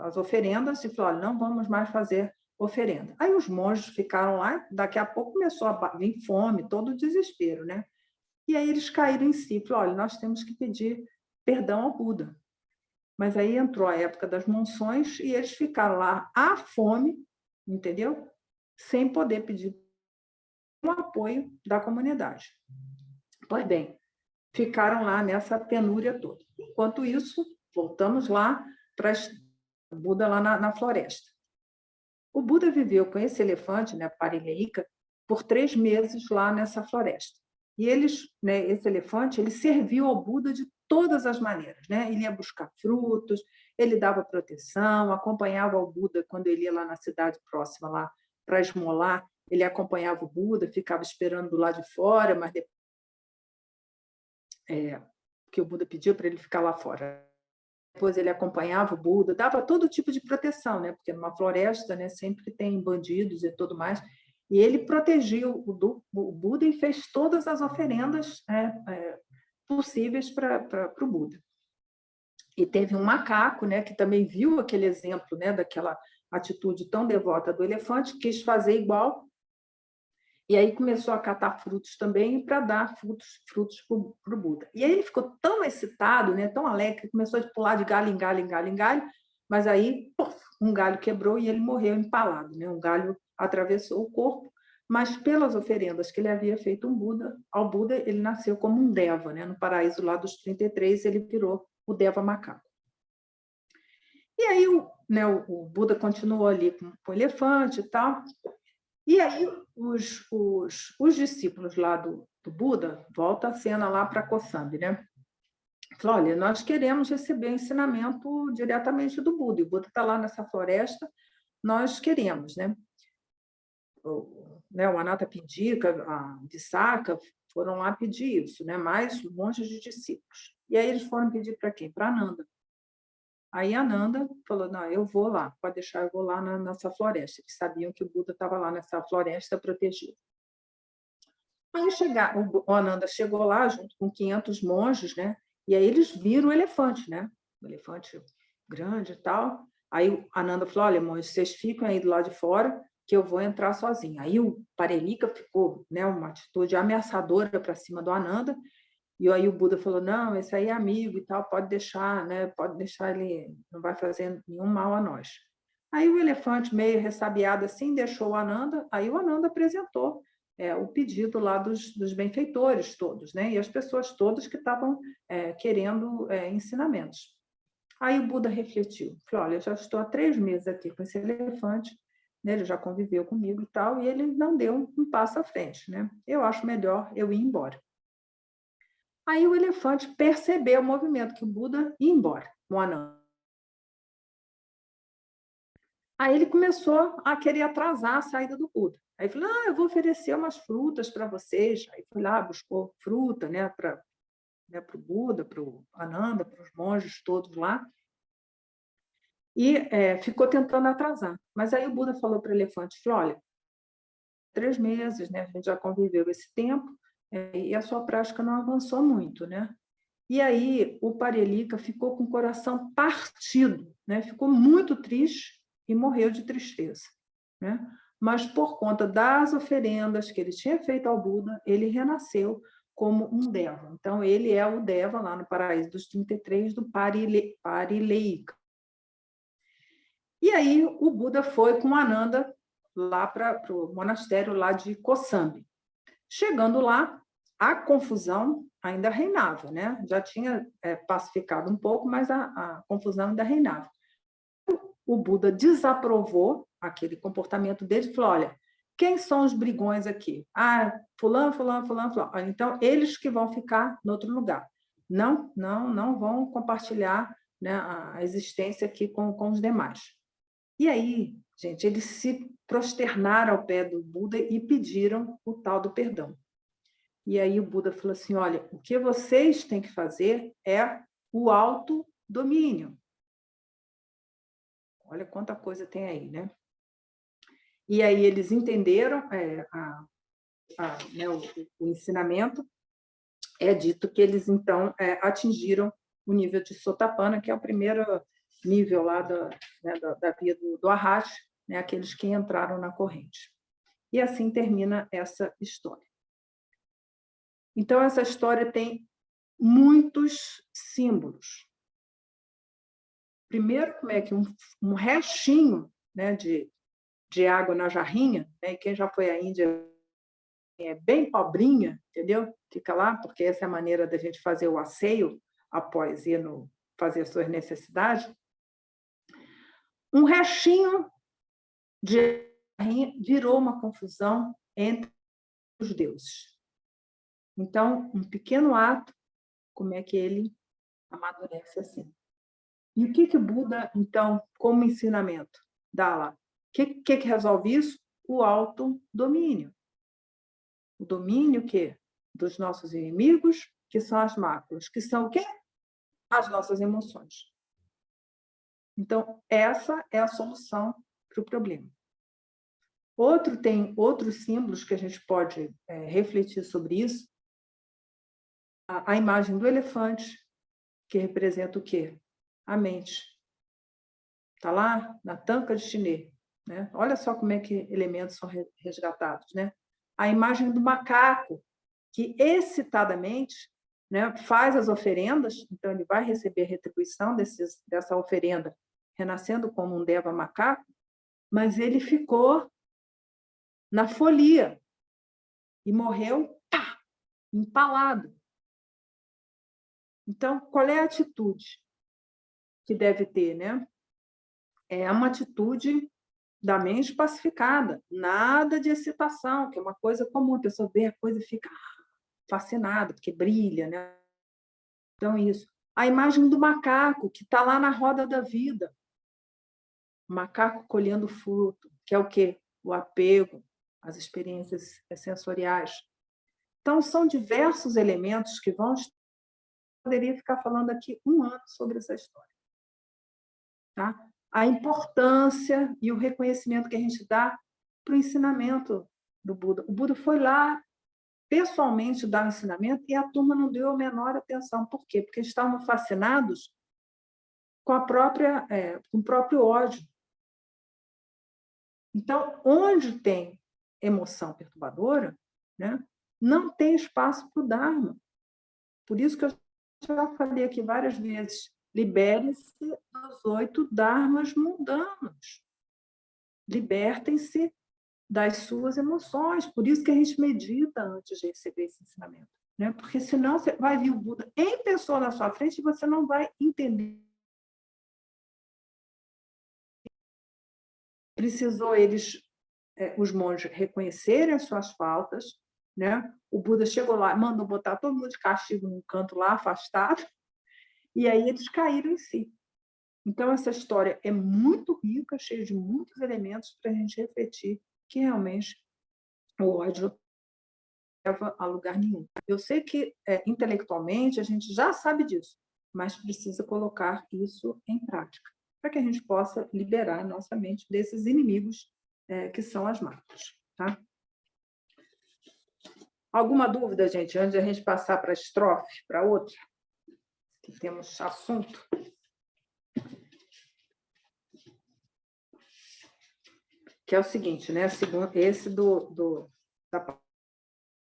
as oferendas e falaram: não vamos mais fazer oferenda. Aí os monges ficaram lá, daqui a pouco começou a vir fome, todo o desespero, né? E aí eles caíram em si, falaram: olha, nós temos que pedir perdão ao Buda. Mas aí entrou a época das monções e eles ficaram lá à fome, entendeu? Sem poder pedir o apoio da comunidade. Pois bem, ficaram lá nessa penúria toda. Enquanto isso, voltamos lá para o Buda lá na floresta. O Buda viveu com esse elefante, né, Parileika, por 3 meses lá nessa floresta. E eles, né, esse elefante, ele serviu ao Buda de todas as maneiras, né? Ele ia buscar frutos, ele dava proteção, acompanhava o Buda quando ele ia lá na cidade próxima lá para esmolar, ele acompanhava o Buda, ficava esperando do lado de fora, mas depois, que o Buda pediu para ele ficar lá fora. Depois ele acompanhava o Buda, dava todo tipo de proteção, né? Porque numa floresta, né, sempre tem bandidos e tudo mais. E ele protegeu o Buda e fez todas as oferendas, né, possíveis para o Buda. E teve um macaco, né, que também viu aquele exemplo, né, daquela atitude tão devota do elefante, quis fazer igual, e aí começou a catar frutos também para dar frutos para o Buda. E aí ele ficou tão excitado, né, tão alegre, que começou a pular de galho em galho, em galho, em galho, mas aí um galho quebrou e ele morreu empalado, né? Um galho atravessou o corpo, mas pelas oferendas que ele havia feito ao Buda, ele nasceu como um Deva, né? No paraíso lá dos 33, ele virou o Deva macaco. E aí o Buda continuou ali com o elefante e tal. E aí os discípulos lá do Buda, volta a cena lá para Kosambi, né? Falaram: olha, nós queremos receber ensinamento diretamente do Buda, e o Buda está lá nessa floresta, nós queremos, né? O Anathapindika, a Visakha, foram lá pedir isso, né? Mais montes de discípulos. E aí eles foram pedir para quem? Para Ananda. Aí Ananda falou: não, eu vou lá, pode deixar, eu vou lá nessa floresta. Eles sabiam que o Buda estava lá nessa floresta protegida. Aí o Ananda chegou lá junto com 500 monges, né? E aí eles viram o elefante, né? O elefante grande e tal. Aí o Ananda falou: olha, monges, vocês ficam aí do lado de fora, que eu vou entrar sozinho. Aí o Parelika ficou, né, uma atitude ameaçadora para cima do Ananda. E aí o Buda falou: não, esse aí é amigo e tal, pode deixar, né? Pode deixar, ele não vai fazer nenhum mal a nós. Aí o elefante, meio ressabiado assim, deixou o Ananda. Aí o Ananda apresentou o pedido lá dos benfeitores todos, né? E as pessoas todas que estavam querendo ensinamentos. Aí o Buda refletiu, falou: olha, eu já estou há 3 meses aqui com esse elefante, né? Ele já conviveu comigo e tal, e ele não deu um passo à frente, né? Eu acho melhor eu ir embora. Aí o elefante percebeu o movimento, que o Buda ia embora, o Ananda. Aí ele começou a querer atrasar a saída do Buda. Aí falou: eu vou oferecer umas frutas para vocês. Aí foi lá, buscou fruta, né, para o Buda, para o Ananda, para os monges todos lá. E ficou tentando atrasar. Mas aí o Buda falou para o elefante, falou: olha, 3 meses, né, a gente já conviveu esse tempo, e a sua prática não avançou muito, né? E aí o Parelika ficou com o coração partido, né? Ficou muito triste e morreu de tristeza, né? Mas por conta das oferendas que ele tinha feito ao Buda, ele renasceu como um Deva. Então ele é o Deva lá no paraíso dos 33 do Parileika. E aí o Buda foi com Ananda lá para o monastério lá de Kosambi. Chegando lá, a confusão, ainda reinava, né? Já tinha pacificado um pouco, mas a confusão ainda reinava. O Buda desaprovou aquele comportamento dele e falou, olha, quem são os brigões aqui? Ah, fulano, fulano, fulano, fulano. Então, eles que vão ficar no outro lugar. Não vão compartilhar, né, a existência aqui com os demais. E aí, gente, eles se prosternaram ao pé do Buda e pediram o tal do perdão. E aí o Buda falou assim, olha, o que vocês têm que fazer é o autodomínio. Olha quanta coisa tem aí, né? E aí eles entenderam né, o ensinamento. É dito que eles, então, atingiram o nível de Sotapanna, que é o primeiro nível lá da via do Arhat, né, aqueles que entraram na corrente. E assim termina essa história. Então, essa história tem muitos símbolos. Primeiro, como é que um restinho, né, de água na jarrinha, né, e quem já foi à Índia é bem pobrinha, entendeu? Fica lá, porque essa é a maneira da gente fazer o asseio após ir fazer suas necessidades. Um restinho de jarrinha virou uma confusão entre os deuses. Então, um pequeno ato, como é que ele amadurece assim? E o que o Buda, então, como ensinamento, dá lá? O que resolve isso? O autodomínio. O domínio quê? Dos nossos inimigos, que são as máculas, que são o quê? As nossas emoções. Então, essa é a solução para o problema. Tem outros símbolos que a gente pode refletir sobre isso. A imagem do elefante, que representa o quê? A mente. Está lá na Tanka de Chinê. Né? Olha só como é que elementos são resgatados. Né? A imagem do macaco, que excitadamente, né, faz as oferendas, então ele vai receber retribuição dessa oferenda, renascendo como um deva macaco, mas ele ficou na folia e morreu empalado. Então, qual é a atitude que deve ter, né? É uma atitude da mente pacificada, nada de excitação, que é uma coisa comum, a pessoa vê a coisa e fica fascinada, porque brilha, né? Então, isso. A imagem do macaco, que está lá na roda da vida. O macaco colhendo fruto, que é o quê? O apego, as experiências sensoriais. Então, são diversos elementos que vão... Poderia ficar falando aqui 1 ano sobre essa história. Tá? A importância e o reconhecimento que a gente dá para o ensinamento do Buda. O Buda foi lá pessoalmente dar o ensinamento e a turma não deu a menor atenção. Por quê? Porque estavam fascinados com com o próprio ódio. Então, onde tem emoção perturbadora, né, não tem espaço para o Dharma. Por isso que eu já falei aqui várias vezes, libere-se dos 8 dharmas mundanos. Libertem-se das suas emoções. Por isso que a gente medita antes de receber esse ensinamento. Né? Porque senão você vai vir o Buda em pessoa na sua frente e você não vai entender. Precisou os monges reconhecerem as suas faltas, né? O Buda chegou lá, mandou botar todo mundo de castigo num canto lá, afastado, e aí eles caíram em si. Então, essa história é muito rica, cheia de muitos elementos para a gente refletir que realmente o ódio não leva a lugar nenhum. Eu sei que intelectualmente a gente já sabe disso, mas precisa colocar isso em prática, para que a gente possa liberar a nossa mente desses inimigos que são as máculas. Tá? Alguma dúvida, gente, antes de a gente passar para a estrofe, para outra? Que temos assunto. Que é o seguinte, né? Esse da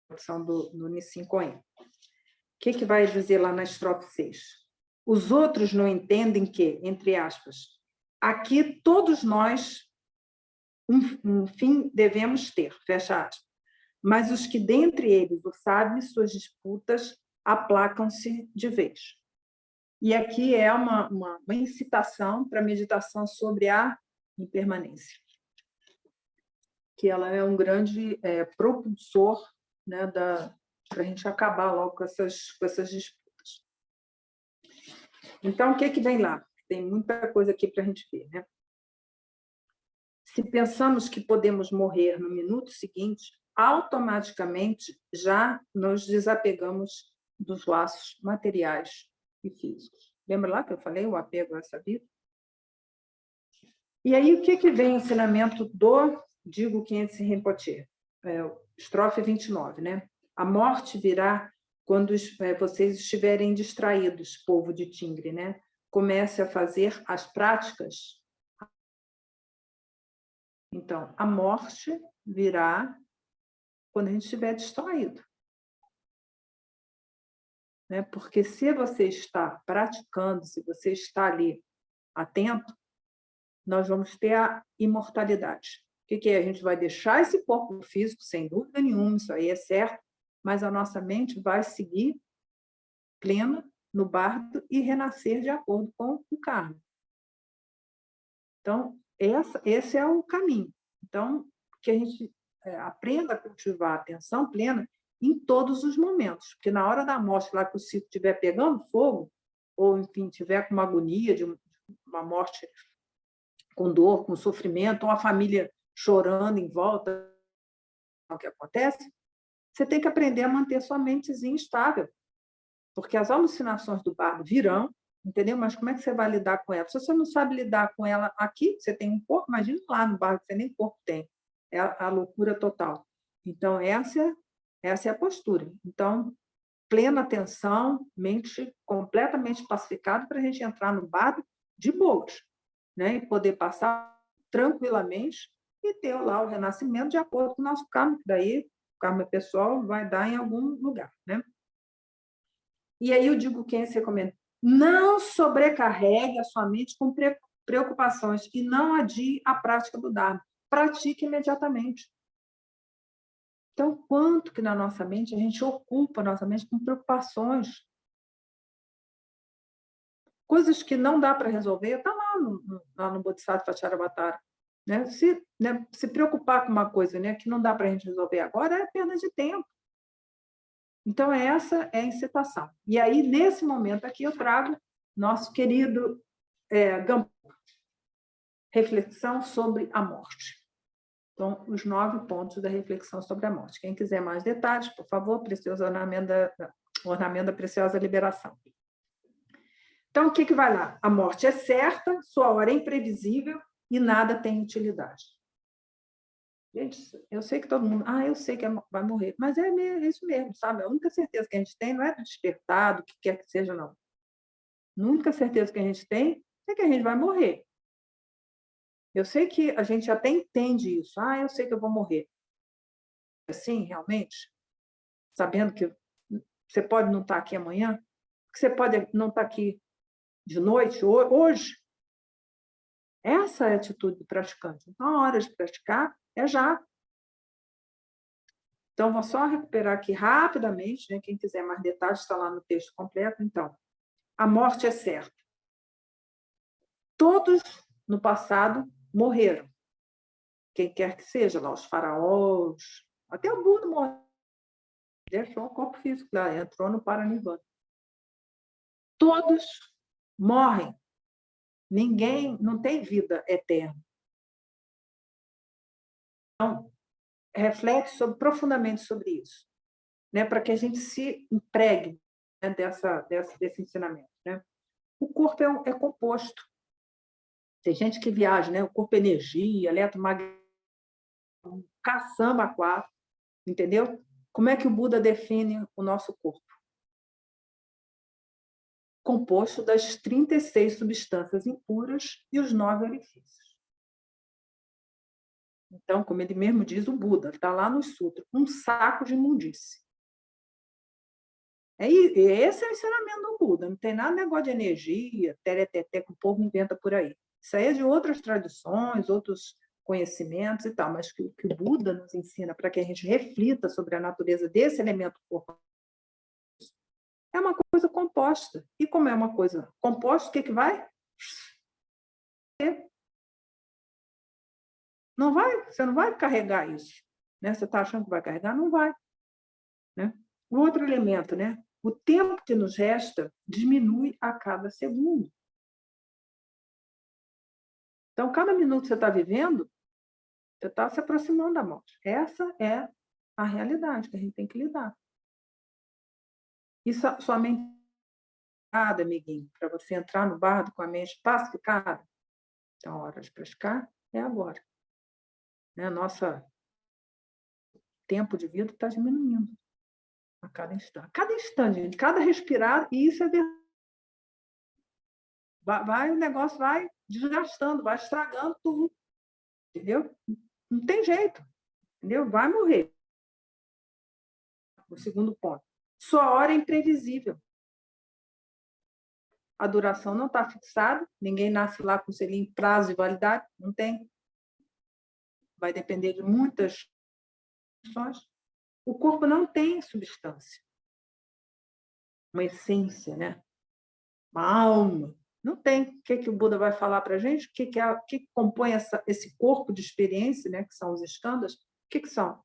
produção do Nissim Cohen. O que vai dizer lá na estrofe 6? Os outros não entendem que, entre aspas, aqui todos nós um fim devemos ter, fecha aspas. Mas os que dentre eles o sabem, suas disputas aplacam-se de vez. E aqui é uma incitação para a meditação sobre a impermanência, que ela é um grande propulsor, né, para a gente acabar logo com essas disputas. Então, o que vem lá? Tem muita coisa aqui para a gente ver, né? Se pensamos que podemos morrer no minuto seguinte, automaticamente já nos desapegamos dos laços materiais e físicos. Lembra lá que eu falei o apego a essa vida? E aí, o que vem o ensinamento do Digo Khyentse Rinpoche? Estrofe 29, né? A morte virá quando vocês estiverem distraídos, povo de Tingre, né? Comece a fazer as práticas. Então, a morte virá quando a gente estiver distraído. Né? Porque se você está praticando, se você está ali atento, nós vamos ter a imortalidade. O que é? A gente vai deixar esse corpo físico, sem dúvida nenhuma, isso aí é certo, mas a nossa mente vai seguir plena no bardo e renascer de acordo com o karma. Então, esse é o caminho. Então, que a gente aprenda a cultivar a atenção plena em todos os momentos, porque na hora da morte, lá que o circo estiver pegando fogo, ou, enfim, tiver com uma agonia de uma morte com dor, com sofrimento, ou a família chorando em volta, o que acontece, você tem que aprender a manter sua mentezinha estável, porque as alucinações do bardo virão, entendeu? Mas como é que você vai lidar com ela? Se você não sabe lidar com ela aqui, você tem um corpo, imagina lá no bardo, você nem corpo tem. É a loucura total. Então, essa é a postura. Então, plena atenção, mente completamente pacificada para a gente entrar no bardo de boas, né? E poder passar tranquilamente e ter lá o renascimento de acordo com o nosso karma, que daí o karma pessoal vai dar em algum lugar, né? E aí eu digo quem se recomenda, não sobrecarregue a sua mente com preocupações e não adie a prática do Dharma. Pratique imediatamente. Então, quanto que na nossa mente a gente ocupa a nossa mente com preocupações? Coisas que não dá para resolver, está lá no Bodhisattva Charyavatara. Né? Se preocupar com uma coisa, né, que não dá para a gente resolver agora, é perda de tempo. Então, essa é a incitação. E aí, nesse momento aqui, eu trago nosso querido Gampo, reflexão sobre a morte. Então, os 9 pontos da reflexão sobre a morte. Quem quiser mais detalhes, por favor, Precioso Ornamento da Preciosa Liberação. Então, o que vai lá? A morte é certa, sua hora é imprevisível e nada tem utilidade. Gente, eu sei que todo mundo... eu sei que vai morrer. Mas é isso mesmo, sabe? A única certeza que a gente tem não é do despertar, do que quer que seja, não. A única certeza que a gente tem é que a gente vai morrer. Eu sei que a gente até entende isso. Eu sei que eu vou morrer. Assim, realmente? Sabendo que você pode não estar aqui amanhã, que você pode não estar aqui de noite, hoje. Essa é a atitude do praticante. Então, a hora de praticar é já. Então, vou só recuperar aqui rapidamente, né? Quem quiser mais detalhes, está lá no texto completo. Então, a morte é certa. Todos, no passado, morreram. Quem quer que seja, lá, os faraós, até o Buda morreu. Deixou o corpo físico lá, entrou no Paranirvana. Todos morrem. Ninguém, não tem vida eterna. Então, reflete profundamente sobre isso, né? Para que a gente se empregue, né, desse ensinamento. Né? O corpo é composto. Tem gente que viaja, né? O corpo é energia, eletromagnético, caçamba 4, entendeu? Como é que o Buda define o nosso corpo? Composto das 36 substâncias impuras e os 9 orifícios. Então, como ele mesmo diz, o Buda, está lá no Sutra, um saco de imundície. Esse é o ensinamento do Buda, não tem nada de negócio de energia, tereteté, que o povo inventa por aí. Isso aí é de outras tradições, outros conhecimentos e tal, mas que o Buda nos ensina para que a gente reflita sobre a natureza desse elemento corpo é uma coisa composta. E como é uma coisa composta, o que vai? Não vai, você não vai carregar isso. Né? Você está achando que vai carregar? Não vai. Né? O outro elemento, né? O tempo que nos resta diminui a cada segundo. Então, cada minuto que você está vivendo, você está se aproximando da morte. Essa é a realidade que a gente tem que lidar. E somente amiguinho, para você entrar no bardo com a mente pacificada. Então, a hora de praticar é agora. Né? Nosso tempo de vida está diminuindo a cada instante. Cada instante, gente, cada respirar, e isso é verdade. O negócio vai desgastando, vai estragando tudo. Entendeu? Não tem jeito. Entendeu? Vai morrer. O segundo ponto. Sua hora é imprevisível. A duração não está fixada, ninguém nasce lá com selinho prazo de validade, não tem. Vai depender de muitas questões. O corpo não tem substância, uma essência, né? Uma alma. Não tem. O que o Buda vai falar para a gente? O que compõe esse corpo de experiência, né? Que são os skandhas? O que são?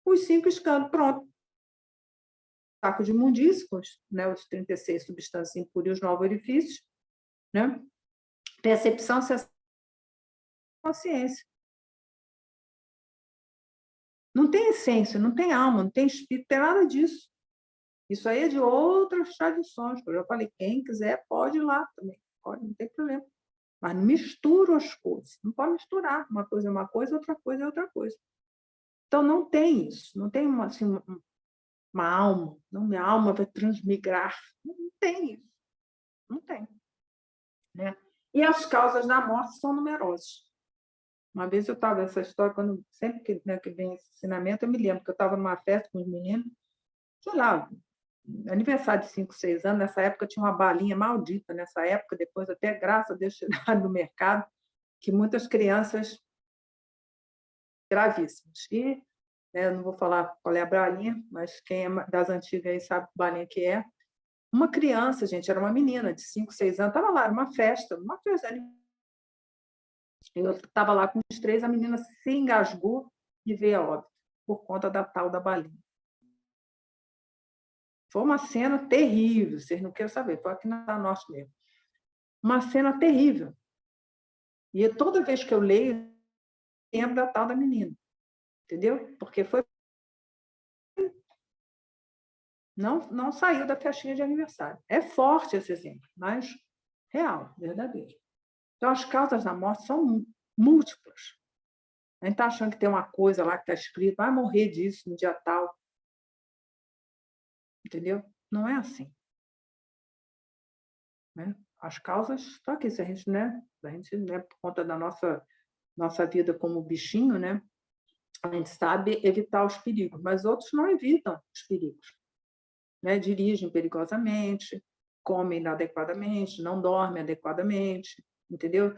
Os 5 skandhas. Pronto. Saco de imundícios, né? Os 36 substâncias impuras e os 9 orifícios. Né? Percepção, sensação, consciência. Não tem essência, não tem alma, não tem espírito, não tem nada disso. Isso aí é de outras tradições. Eu já falei, quem quiser pode ir lá também. Pode, não tem problema. Mas não mistura as coisas. Não pode misturar. Uma coisa é uma coisa, outra coisa é outra coisa. Então, não tem isso. Não tem assim, uma alma. Não, minha alma vai transmigrar. Não tem isso. Não tem. Né? E as causas da morte são numerosas. Uma vez eu estava nessa história, sempre que vem esse ensinamento, eu me lembro que eu estava numa festa com os meninos, sei lá, aniversário de 5, 6 anos, nessa época tinha uma balinha maldita, nessa época, depois até, graças a Deus, tiraram do mercado, que muitas crianças gravíssimas. E eu não vou falar qual é a balinha, mas quem é das antigas aí sabe que balinha que é. Uma criança, gente, era uma menina de 5, 6 anos, estava lá, era uma festa. Eu estava lá com os 3, a menina se engasgou e veio a óbito, por conta da tal da balinha. Foi uma cena terrível, vocês não querem saber, foi aqui na Norte mesmo. Uma cena terrível. E toda vez que eu leio, lembro da tal da menina. Entendeu? Porque foi. Não saiu da festinha de aniversário. É forte esse exemplo, mas real, verdadeiro. Então, as causas da morte são múltiplas. A gente está achando que tem uma coisa lá que está escrito, vai morrer disso no dia tal. Entendeu? Não é assim. Né? As causas estão aqui. Se a gente, né, por conta da nossa vida como bichinho, né, a gente sabe evitar os perigos, mas outros não evitam os perigos. Né? Dirigem perigosamente, comem inadequadamente, não dormem adequadamente, entendeu?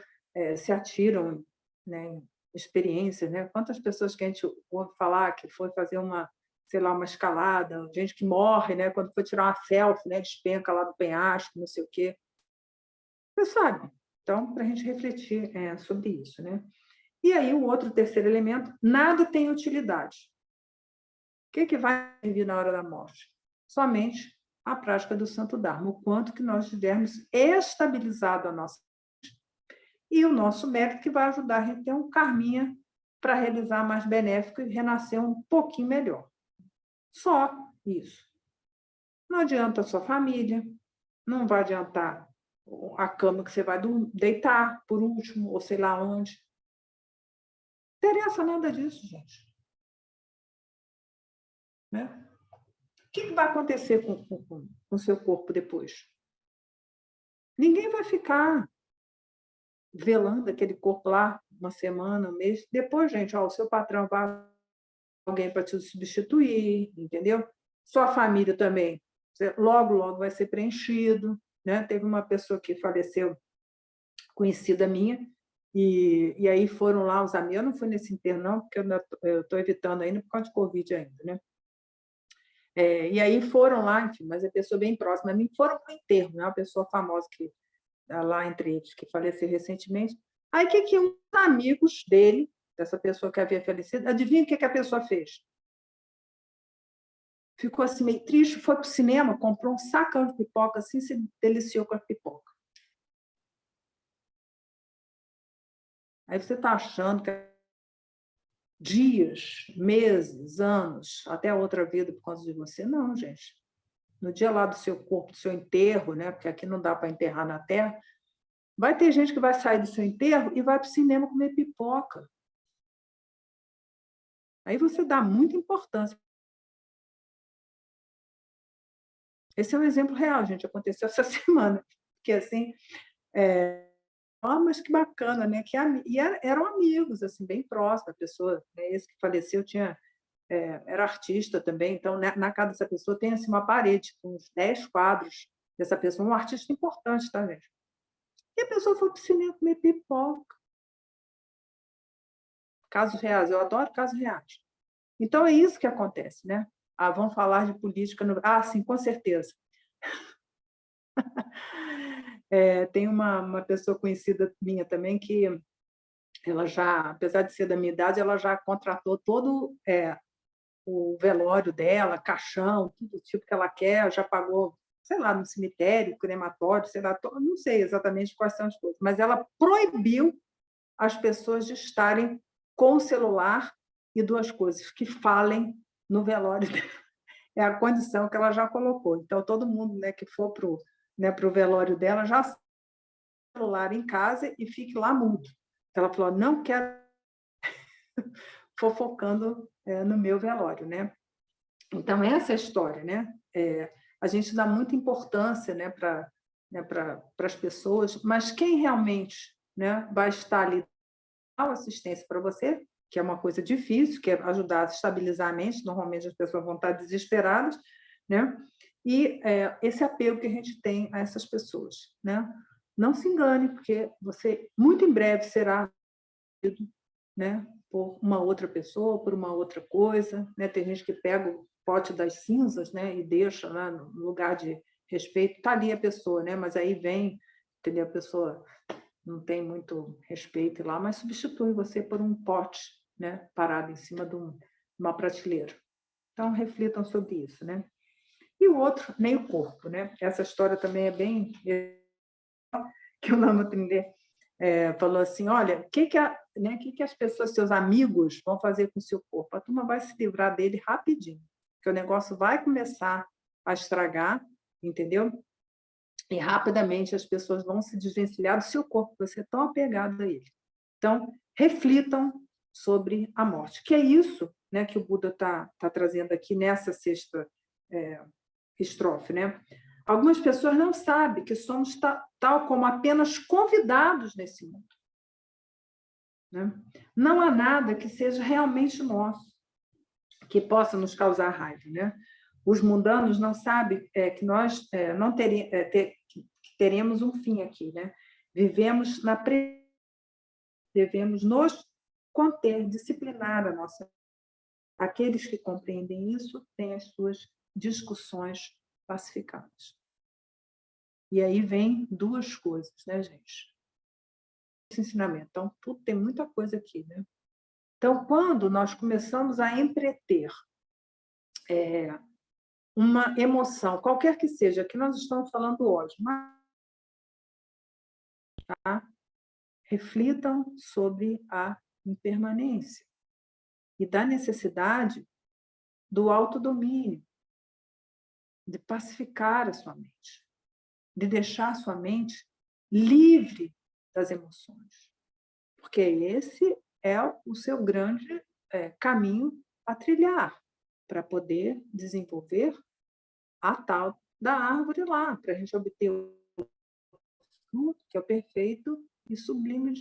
Se atiram, né, experiências, né? Quantas pessoas que a gente ouve falar que foi fazer sei lá, uma escalada, gente que morre, né, quando foi tirar uma selfie, né, despenca lá do penhasco, não sei o quê. Você sabe. Então, para a gente refletir sobre isso, né? E aí, o terceiro elemento, nada tem utilidade. O que vai servir na hora da morte? Somente a prática do Santo Dharma, o quanto que nós tivermos estabilizado a nossa mente e o nosso mérito que vai ajudar a gente a ter um karminha para realizar mais benéfico e renascer um pouquinho melhor. Só isso. Não adianta a sua família, não vai adiantar a cama que você vai deitar por último, ou sei lá onde. Não interessa nada disso, gente. Né? O que vai acontecer com o seu corpo depois? Ninguém vai ficar velando aquele corpo lá uma semana, um mês. Depois, gente, o seu patrão vai alguém para te substituir, entendeu? Sua família também. Logo, logo vai ser preenchido. Né? Teve uma pessoa que faleceu, conhecida minha, e aí foram lá os amigos. Eu não fui nesse enterro, não, porque eu estou evitando ainda por causa de Covid ainda. Né? E aí foram lá, enfim, mas a pessoa bem próxima a mim, foram para o enterro, né? Uma pessoa famosa que lá entre eles, que faleceu recentemente. Aí que um dos amigos dele, dessa pessoa que havia falecido, adivinha o que a pessoa fez? Ficou assim meio triste, foi para o cinema, comprou um sacão de pipoca, assim, se deliciou com a pipoca. Aí você está achando que dias, meses, anos, até a outra vida por causa de você? Não, gente. No dia lá do seu corpo, do seu enterro, né? Porque aqui não dá para enterrar na terra, vai ter gente que vai sair do seu enterro e vai para o cinema comer pipoca. Aí você dá muita importância. Esse é um exemplo real, gente, aconteceu essa semana. Porque assim, mas que bacana, né? Eram amigos, assim, bem próximos, a pessoa, né? Esse que faleceu era artista também, então na casa dessa pessoa tem assim, uma parede com uns 10 quadros dessa pessoa, um artista importante, tá, gente? E a pessoa foi para o cinema comer pipoca. Casos reais, eu adoro casos reais. Então é isso que acontece, né? Vamos falar de política no... sim, com certeza. Tem uma pessoa conhecida minha também que ela já, apesar de ser da minha idade, ela já contratou todo o velório dela, caixão, tudo tipo que ela quer, já pagou, sei lá, no cemitério, crematório, sei lá, não sei exatamente quais são as coisas, mas ela proibiu as pessoas de estarem com o celular e duas coisas, que falem no velório dela. É a condição que ela já colocou. Então, todo mundo, né, que for para o velório dela já celular em casa e fique lá mudo. Ela falou: não quero fofocando no meu velório, né? Então essa é a história, né? A gente dá muita importância, né, para as pessoas, mas quem realmente, né, vai estar ali dar assistência para você, que é uma coisa difícil, que é ajudar a estabilizar a mente. Normalmente as pessoas vão estar desesperadas, né? E esse apego que a gente tem a essas pessoas, né? Não se engane, porque você muito em breve será, né, por uma outra pessoa, por uma outra coisa, né? Tem gente que pega o pote das cinzas, né, e deixa lá no lugar de respeito, está ali a pessoa, né? Mas aí vem, entendeu? A pessoa não tem muito respeito lá, mas substitui você por um pote, né, parado em cima de uma prateleira. Então reflitam sobre isso, né? E o outro, nem o corpo, né? Essa história também é bem que o Lama Trindade falou assim: olha, que as pessoas, seus amigos, vão fazer com o seu corpo? A turma vai se livrar dele rapidinho, porque o negócio vai começar a estragar, entendeu? E rapidamente as pessoas vão se desvencilhar do seu corpo, você é tão apegado a ele. Então, reflitam sobre a morte, que é isso, né, que o Buda tá trazendo aqui nessa sexta estrofe, né? Algumas pessoas não sabem que somos tal como apenas convidados nesse mundo, né? Não há nada que seja realmente nosso, que possa nos causar raiva, né? Os mundanos não sabem que nós não que teremos um fim aqui, né? Vivemos devemos nos conter, disciplinar a nossa. Aqueles que compreendem isso têm as suas discussões pacificadas. E aí vem duas coisas, né, gente? Esse ensinamento. Então, tudo tem muita coisa aqui, né? Então, quando nós começamos a entreter uma emoção, qualquer que seja, que nós estamos falando hoje, mas reflitam sobre a impermanência e da necessidade do autodomínio, de pacificar a sua mente, de deixar a sua mente livre das emoções, porque esse é o seu grande caminho a trilhar para poder desenvolver a tal da árvore lá, para a gente obter o fruto, que é o perfeito e sublime.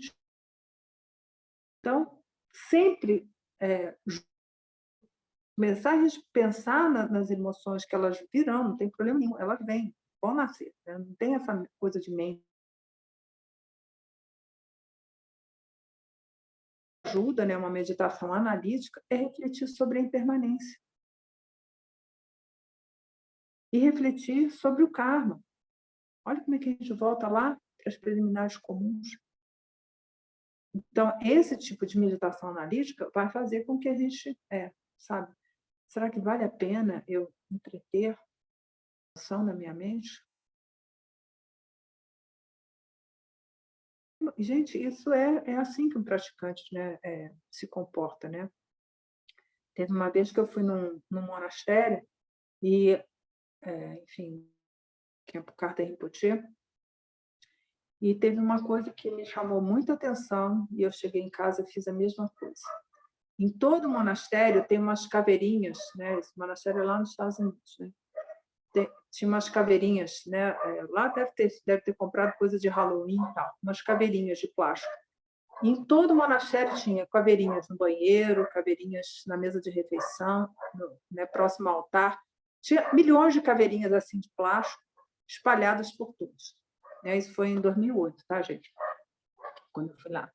Então, sempre começar a gente pensar nas emoções, que elas virão, não tem problema nenhum, elas vêm, vão nascer, né? Não tem essa coisa de mente. Ajuda, né, uma meditação analítica, é refletir sobre a impermanência. e refletir sobre o karma. Olha como é que a gente volta lá para as preliminares comuns. Então, esse tipo de meditação analítica vai fazer com que a gente, sabe, será que vale a pena eu entreter ação na minha mente? Gente, isso é assim que um praticante, né, se comporta, né? Teve uma vez que eu fui num monastério e, enfim, que é por Karta Rinpoche, e teve uma coisa que me chamou muita atenção e eu cheguei em casa e fiz a mesma coisa. Em todo monastério tem umas caveirinhas, né? Esse monastério é lá nos Estados Unidos, né? Tinha umas caveirinhas, né? Lá deve ter comprado coisa de Halloween e tal, umas caveirinhas de plástico. E em todo monastério tinha caveirinhas no banheiro, caveirinhas na mesa de refeição, né, próximo ao altar. Tinha milhões de caveirinhas assim de plástico espalhadas por todos. Isso foi em 2008, tá, gente? Quando eu fui lá.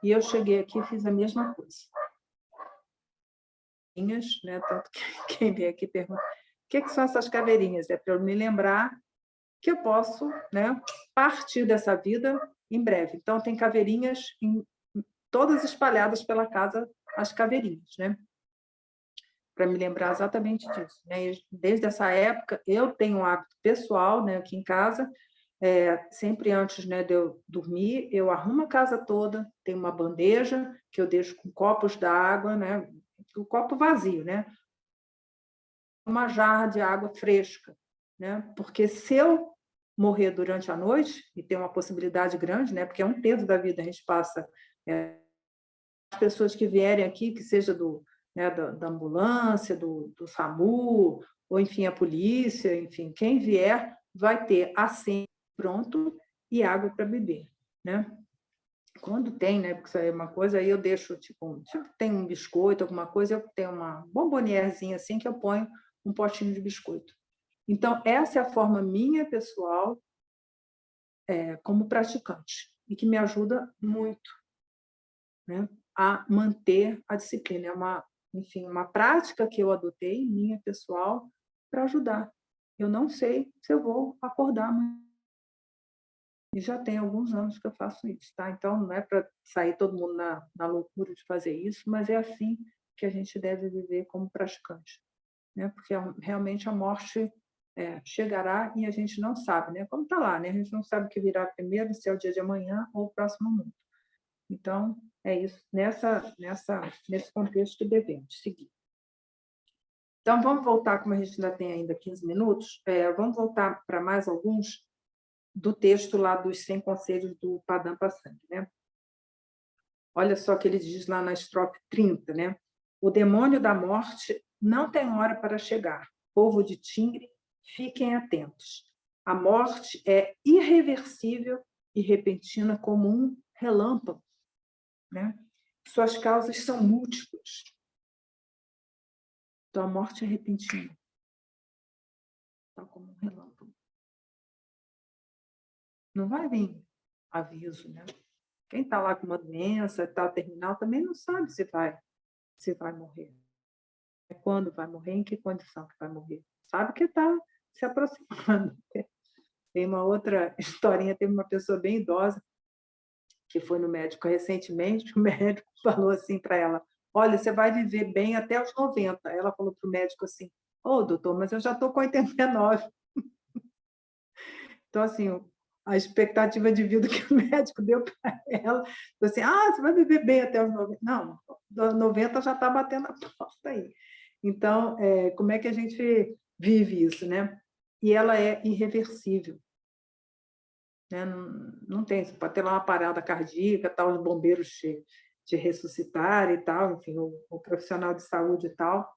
E eu cheguei aqui e fiz a mesma coisa. Né? Tanto que quem vem aqui pergunta o que são essas caveirinhas? É para eu me lembrar que eu posso, né, partir dessa vida em breve. Então, tem caveirinhas todas espalhadas pela casa, as caveirinhas, né? Para me lembrar exatamente disso. Né? E desde essa época, eu tenho um hábito pessoal, né, aqui em casa, sempre antes, né, de eu dormir, eu arrumo a casa toda, tem uma bandeja que eu deixo com copos d'água, né, o copo vazio, né? Uma jarra de água fresca, né? Porque se eu morrer durante a noite, e tem uma possibilidade grande, né? Porque é um terço da vida a gente passa, as pessoas que vierem aqui, que seja né, da ambulância, do SAMU, ou enfim, a polícia, enfim, quem vier vai ter assento pronto e água para beber, né? Quando tem, né? Porque isso aí é uma coisa, aí eu deixo, tipo, tem um biscoito, alguma coisa, eu tenho uma bombonierzinha assim que eu ponho um potinho de biscoito. Então, essa é a forma minha pessoal, como praticante, e que me ajuda muito, né, a manter a disciplina. Enfim, uma prática que eu adotei, minha pessoal, para ajudar. Eu não sei se eu vou acordar amanhã. E já tem alguns anos que eu faço isso, tá? Então, não é para sair todo mundo na loucura de fazer isso, mas é assim que a gente deve viver como praticante, né? Porque realmente a morte chegará e a gente não sabe, né? Como está lá, né? A gente não sabe o que virá primeiro, se é o dia de amanhã ou o próximo mundo. Então, é isso, nesse contexto que devemos seguir. Então, vamos voltar, como a gente ainda tem ainda 15 minutos, vamos voltar para mais alguns do texto lá dos 100 conselhos do Padam Passangi, né? Olha só o que ele diz lá na estrofe 30, né? O demônio da morte não tem hora para chegar. Povo de Tingre, fiquem atentos. A morte é irreversível e repentina como um relâmpago, né? Suas causas são múltiplas. Então, a morte é repentina, tal como um relâmpago. Não vai vir aviso, né? Quem está lá com uma doença, está terminal, também não sabe se vai morrer. Quando vai morrer, em que condição que vai morrer. Sabe que está se aproximando. Tem uma outra historinha, teve uma pessoa bem idosa que foi no médico recentemente, o médico falou assim para ela, olha, você vai viver bem até os 90. Ela falou para o médico assim, doutor, mas eu já estou com 89. Então, assim, a expectativa de vida que o médico deu para ela, foi assim, você vai viver bem até os 90. Não, 90 já está batendo a porta aí. Então, como é que a gente vive isso, né? E ela é irreversível. Né? Não tem, você pode ter lá uma parada cardíaca, tal, os bombeiros te ressuscitar e tal, enfim, o profissional de saúde e tal.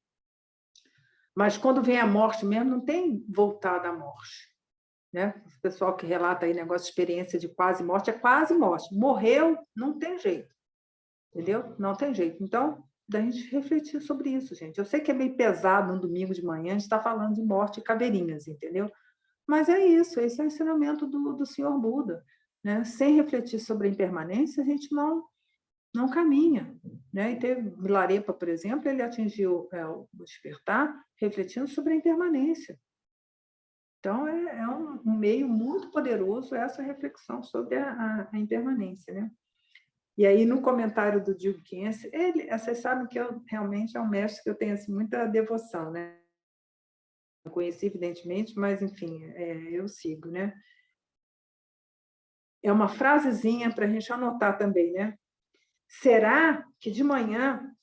Mas quando vem a morte mesmo, não tem voltar da morte. Né? O pessoal que relata aí negócio de experiência de quase morte, é quase morte. Morreu, não tem jeito. Entendeu? Não tem jeito. Então, da gente refletir sobre isso, gente. Eu sei que é meio pesado no domingo de manhã, a gente está falando de morte e caveirinhas, entendeu? Mas é isso, esse é o ensinamento do Senhor Buda. Né? Sem refletir sobre a impermanência, a gente não caminha. Né? E teve Milarepa, por exemplo, ele atingiu o despertar refletindo sobre a impermanência. Então, é um meio muito poderoso essa reflexão sobre a impermanência. Né? E aí, no comentário do Diego Kiense, vocês sabem que eu realmente é um mestre que eu tenho assim, muita devoção, né? Não conheci, evidentemente, mas, enfim, eu sigo, né? É uma frasezinha para a gente anotar também, né? Será que de manhã,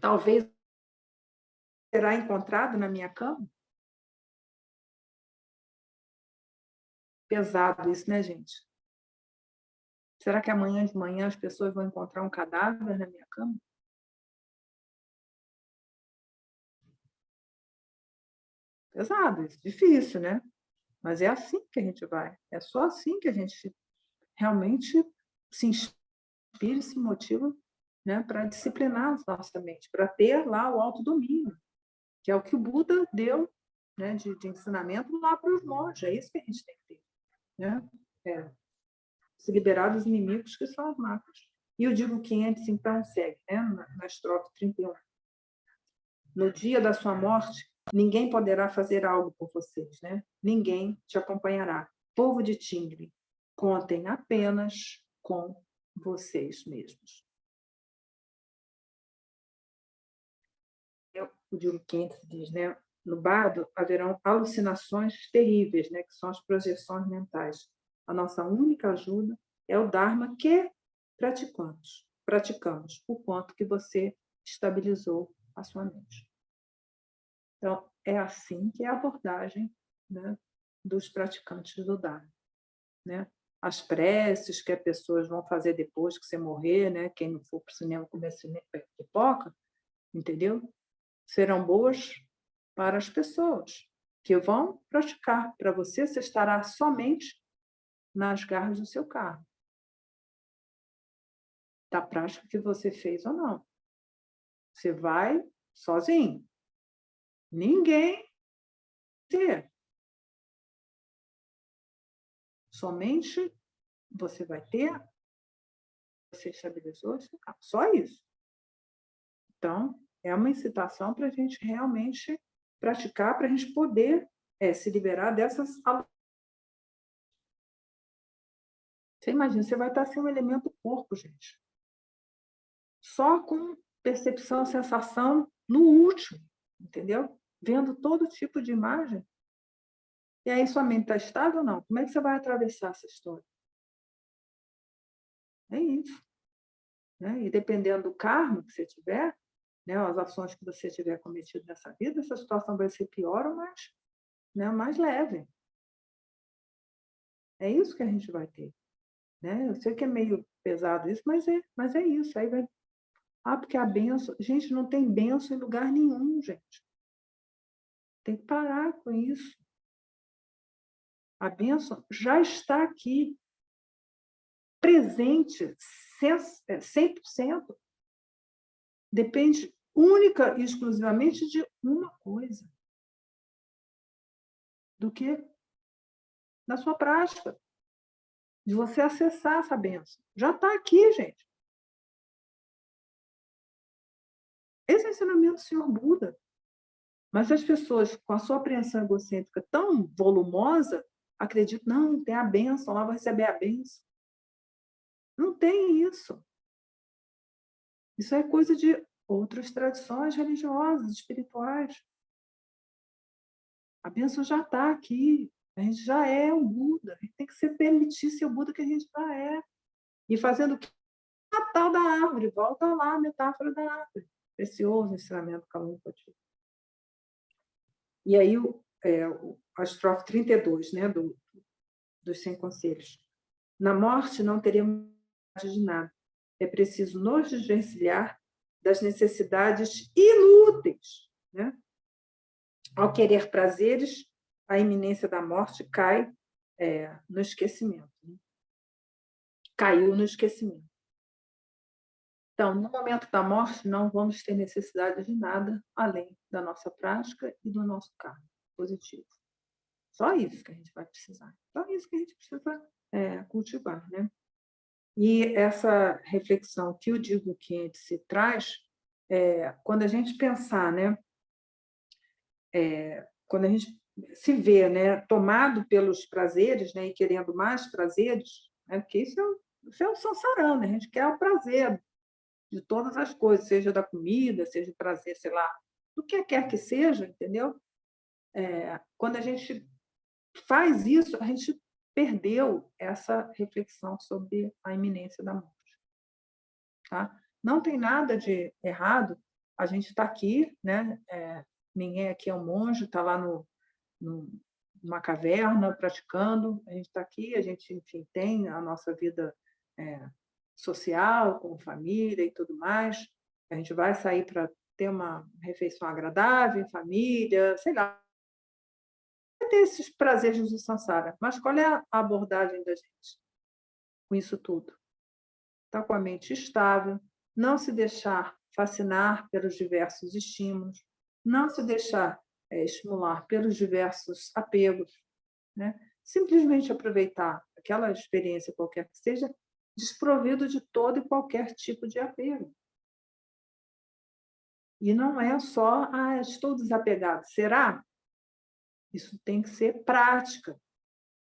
talvez, será encontrado na minha cama? Pesado isso, né, gente? Será que amanhã de manhã as pessoas vão encontrar um cadáver na minha cama? Pesado isso, difícil, né? Mas é assim que a gente vai. É só assim que a gente realmente se inspira e se motiva, né, para disciplinar a nossa mente, para ter lá o autodomínio, que é o que o Buda deu, né, de ensinamento lá para os monges. É isso que a gente tem que ter. Né? Se liberar dos inimigos que são as máculas. E o Digo 500, então, segue, né, na estrofe 31. No dia da sua morte, ninguém poderá fazer algo por vocês, né? Ninguém te acompanhará. Povo de Tingre, contem apenas com vocês mesmos. O Diogo Quinto diz, né? No bardo haverão alucinações terríveis, né? Que são as projeções mentais. A nossa única ajuda é o Dharma que praticamos, o quanto que você estabilizou a sua mente. Então, é assim que é a abordagem, né, dos praticantes do Dharma. Né? As preces que as pessoas vão fazer depois que você morrer, né? Quem não for para o cinema comer pipoca, entendeu? Serão boas para as pessoas que vão praticar. Para você, você estará somente nas garras do seu carro. Da prática que você fez ou não. Você vai sozinho. Ninguém ter. Somente você vai ter, você estabilizou o seu carro. Só isso. Então, é uma incitação para a gente realmente praticar, para a gente poder se liberar dessas. Você imagina, você vai estar sem um elemento corpo, gente. Só com percepção, sensação no último, entendeu? Vendo todo tipo de imagem. E aí sua mente está estável ou não? Como é que você vai atravessar essa história? É isso. Né? E dependendo do karma que você tiver, né, as ações que você tiver cometido nessa vida, essa situação vai ser pior ou mais leve. É isso que a gente vai ter. Né? Eu sei que é meio pesado isso, mas é isso. Aí vai. Porque a benção. Gente, não tem benção em lugar nenhum, gente. Tem que parar com isso. A bênção já está aqui, presente, 100%. Depende única e exclusivamente de uma coisa. Do que? Da sua prática. De você acessar essa bênção. Já está aqui, gente. Esse é o ensinamento do Senhor Buda. Mas as pessoas, com a sua apreensão egocêntrica tão volumosa, acreditam, não, tem a bênção, lá vou receber a bênção. Não tem isso. Isso é coisa de outras tradições religiosas, espirituais. A bênção já está aqui. A gente já é o Buda. A gente tem que se permitir ser o Buda que a gente já é. E fazendo o que? A tal da árvore. Volta lá a metáfora da árvore. Precioso ensinamento Kalun Poti. E aí, a estrofe 32, né, dos 100 conselhos. Na morte não teremos de nada. É preciso nos desvencilhar das necessidades inúteis. Né? Ao querer prazeres, a iminência da morte cai no esquecimento. Né? Caiu no esquecimento. Então, no momento da morte, não vamos ter necessidade de nada além da nossa prática e do nosso karma positivo. Só isso que a gente vai precisar. Só isso que a gente precisa cultivar. Né? E essa reflexão que o Digo se traz, quando a gente pensar, né, quando a gente se vê, né, tomado pelos prazeres, né, e querendo mais prazeres, né, porque isso é um sansarão, né, a gente quer o prazer de todas as coisas, seja da comida, seja o prazer, sei lá, do que quer que seja, entendeu? Quando a gente faz isso, a gente perdeu essa reflexão sobre a iminência da morte. Tá? Não tem nada de errado, a gente está aqui, né? Ninguém aqui é um monge, está lá no, numa caverna praticando, a gente está aqui, a gente, enfim, tem a nossa vida social, com família e tudo mais, a gente vai sair para ter uma refeição agradável em família, sei lá, ter esses prazeres do samsara. Mas qual é a abordagem da gente com isso tudo? Está com a mente estável, não se deixar fascinar pelos diversos estímulos, não se deixar estimular pelos diversos apegos, né? Simplesmente aproveitar aquela experiência qualquer que seja, desprovido de todo e qualquer tipo de apego. E não é só, estou desapegado. Será? Isso tem que ser prática,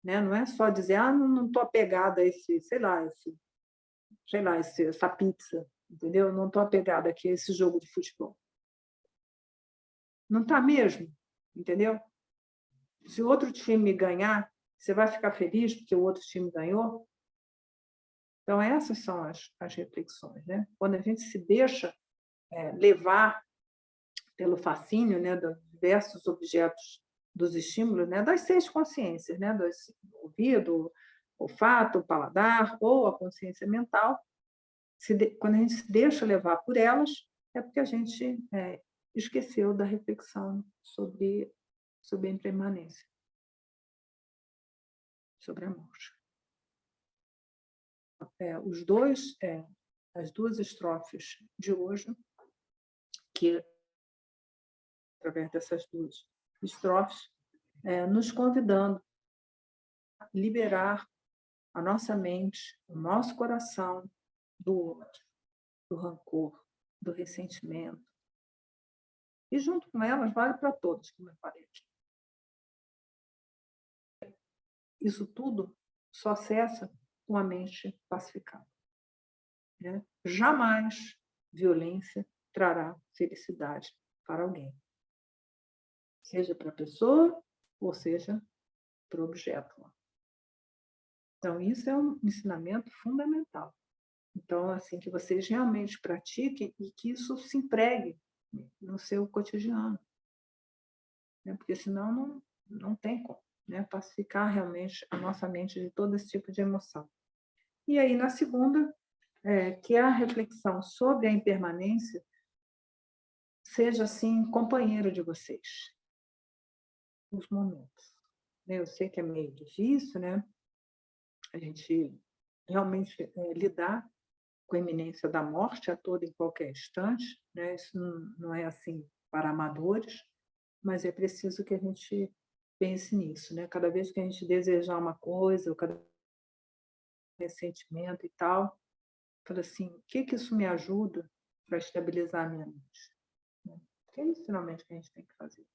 né? Não é só dizer, não estou apegada a esse, sei lá, essa pizza, entendeu? Não estou apegada aqui a esse jogo de futebol. Não está mesmo, entendeu? Se o outro time ganhar, você vai ficar feliz porque o outro time ganhou? Então, essas são as reflexões, né? Quando a gente se deixa levar pelo fascínio, né, dos diversos objetos dos estímulos, né, das 6 consciências, né, do ouvido, olfato, paladar ou a consciência mental, quando a gente se deixa levar por elas, é porque a gente esqueceu da reflexão sobre a impermanência, sobre a morte. As duas estrofes de hoje, que, através dessas duas estrofes, nos convidando a liberar a nossa mente, o nosso coração do ódio, do rancor, do ressentimento. E junto com elas, vale para todos, como eu falei aqui. Isso tudo só cessa com a mente pacificada, né? Jamais violência trará felicidade para alguém, seja para a pessoa ou seja para o objeto. Então, isso é um ensinamento fundamental. Então, assim, que vocês realmente pratiquem e que isso se empregue no seu cotidiano, né? Porque senão não tem como, né? Pacificar realmente a nossa mente de todo esse tipo de emoção. E aí, na segunda, que é a reflexão sobre a impermanência, seja, assim, companheiro de vocês, nos momentos. Eu sei que é meio difícil, né? A gente realmente lidar com a iminência da morte a todo e qualquer instante, né? Isso não é assim para amadores, mas é preciso que a gente pense nisso, né? Cada vez que a gente desejar uma coisa, ou cada ressentimento e tal, fala assim, o que isso me ajuda para estabilizar a minha mente? Né? Que é isso finalmente que a gente tem que fazer.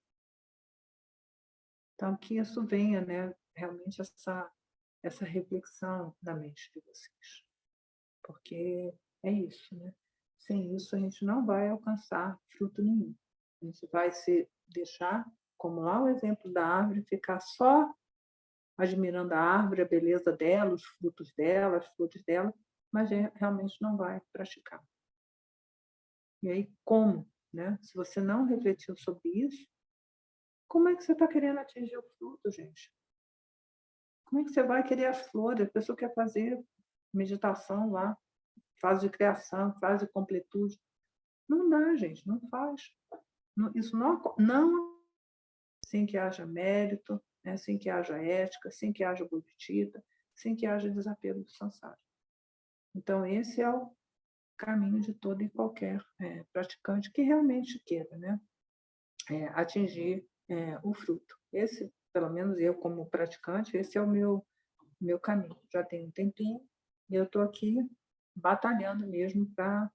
Então, que isso venha, né? Realmente essa reflexão na mente de vocês, porque é isso, né? Sem isso, a gente não vai alcançar fruto nenhum. A gente vai se deixar, como lá o exemplo da árvore, ficar só admirando a árvore, a beleza dela, os frutos dela, as flores dela, mas realmente não vai praticar. E aí, como? Né? Se você não refletiu sobre isso, como é que você está querendo atingir o fruto, gente? Como é que você vai querer as flores? A pessoa quer fazer meditação lá, fase de criação, fase de completude. Não dá, gente, não faz. Isso não sem que haja mérito, né? Sem que haja ética, sem que haja bodhicitta, sem que haja desapego do samsara. Então, esse é o caminho de todo e qualquer praticante que realmente queira, né? Atingir o fruto. Esse, pelo menos eu como praticante, esse é o meu caminho. Já tem um tempinho, E eu estou aqui batalhando mesmo para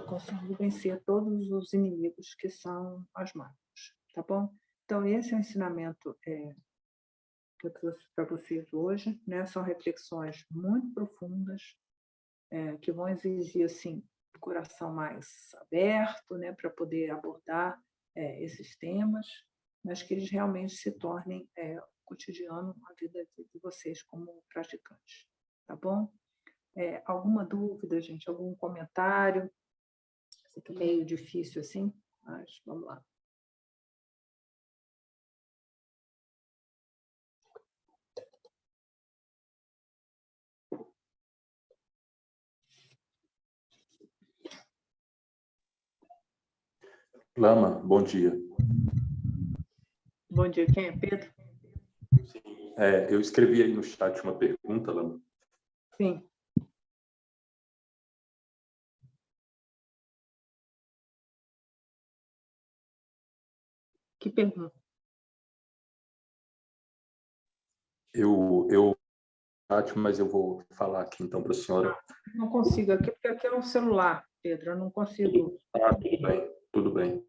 conseguir vencer todos os inimigos que são as mágoas, tá bom? Então, esse é o ensinamento que eu trouxe para vocês hoje, né? São reflexões muito profundas, que vão exigir, assim, um coração mais aberto, né? Para poder abordar esses temas, mas que eles realmente se tornem cotidiano a vida de vocês como praticantes, tá bom? Alguma dúvida, gente? Algum comentário? Fica meio difícil assim, mas vamos lá. Lama, bom dia. Bom dia, quem é Pedro? Eu escrevi aí no chat uma pergunta, Lama. Sim. Que pergunta? Eu mas eu vou falar aqui então para a senhora. Não consigo aqui, porque aqui é um celular, Pedro, eu não consigo. Tudo bem, tudo bem.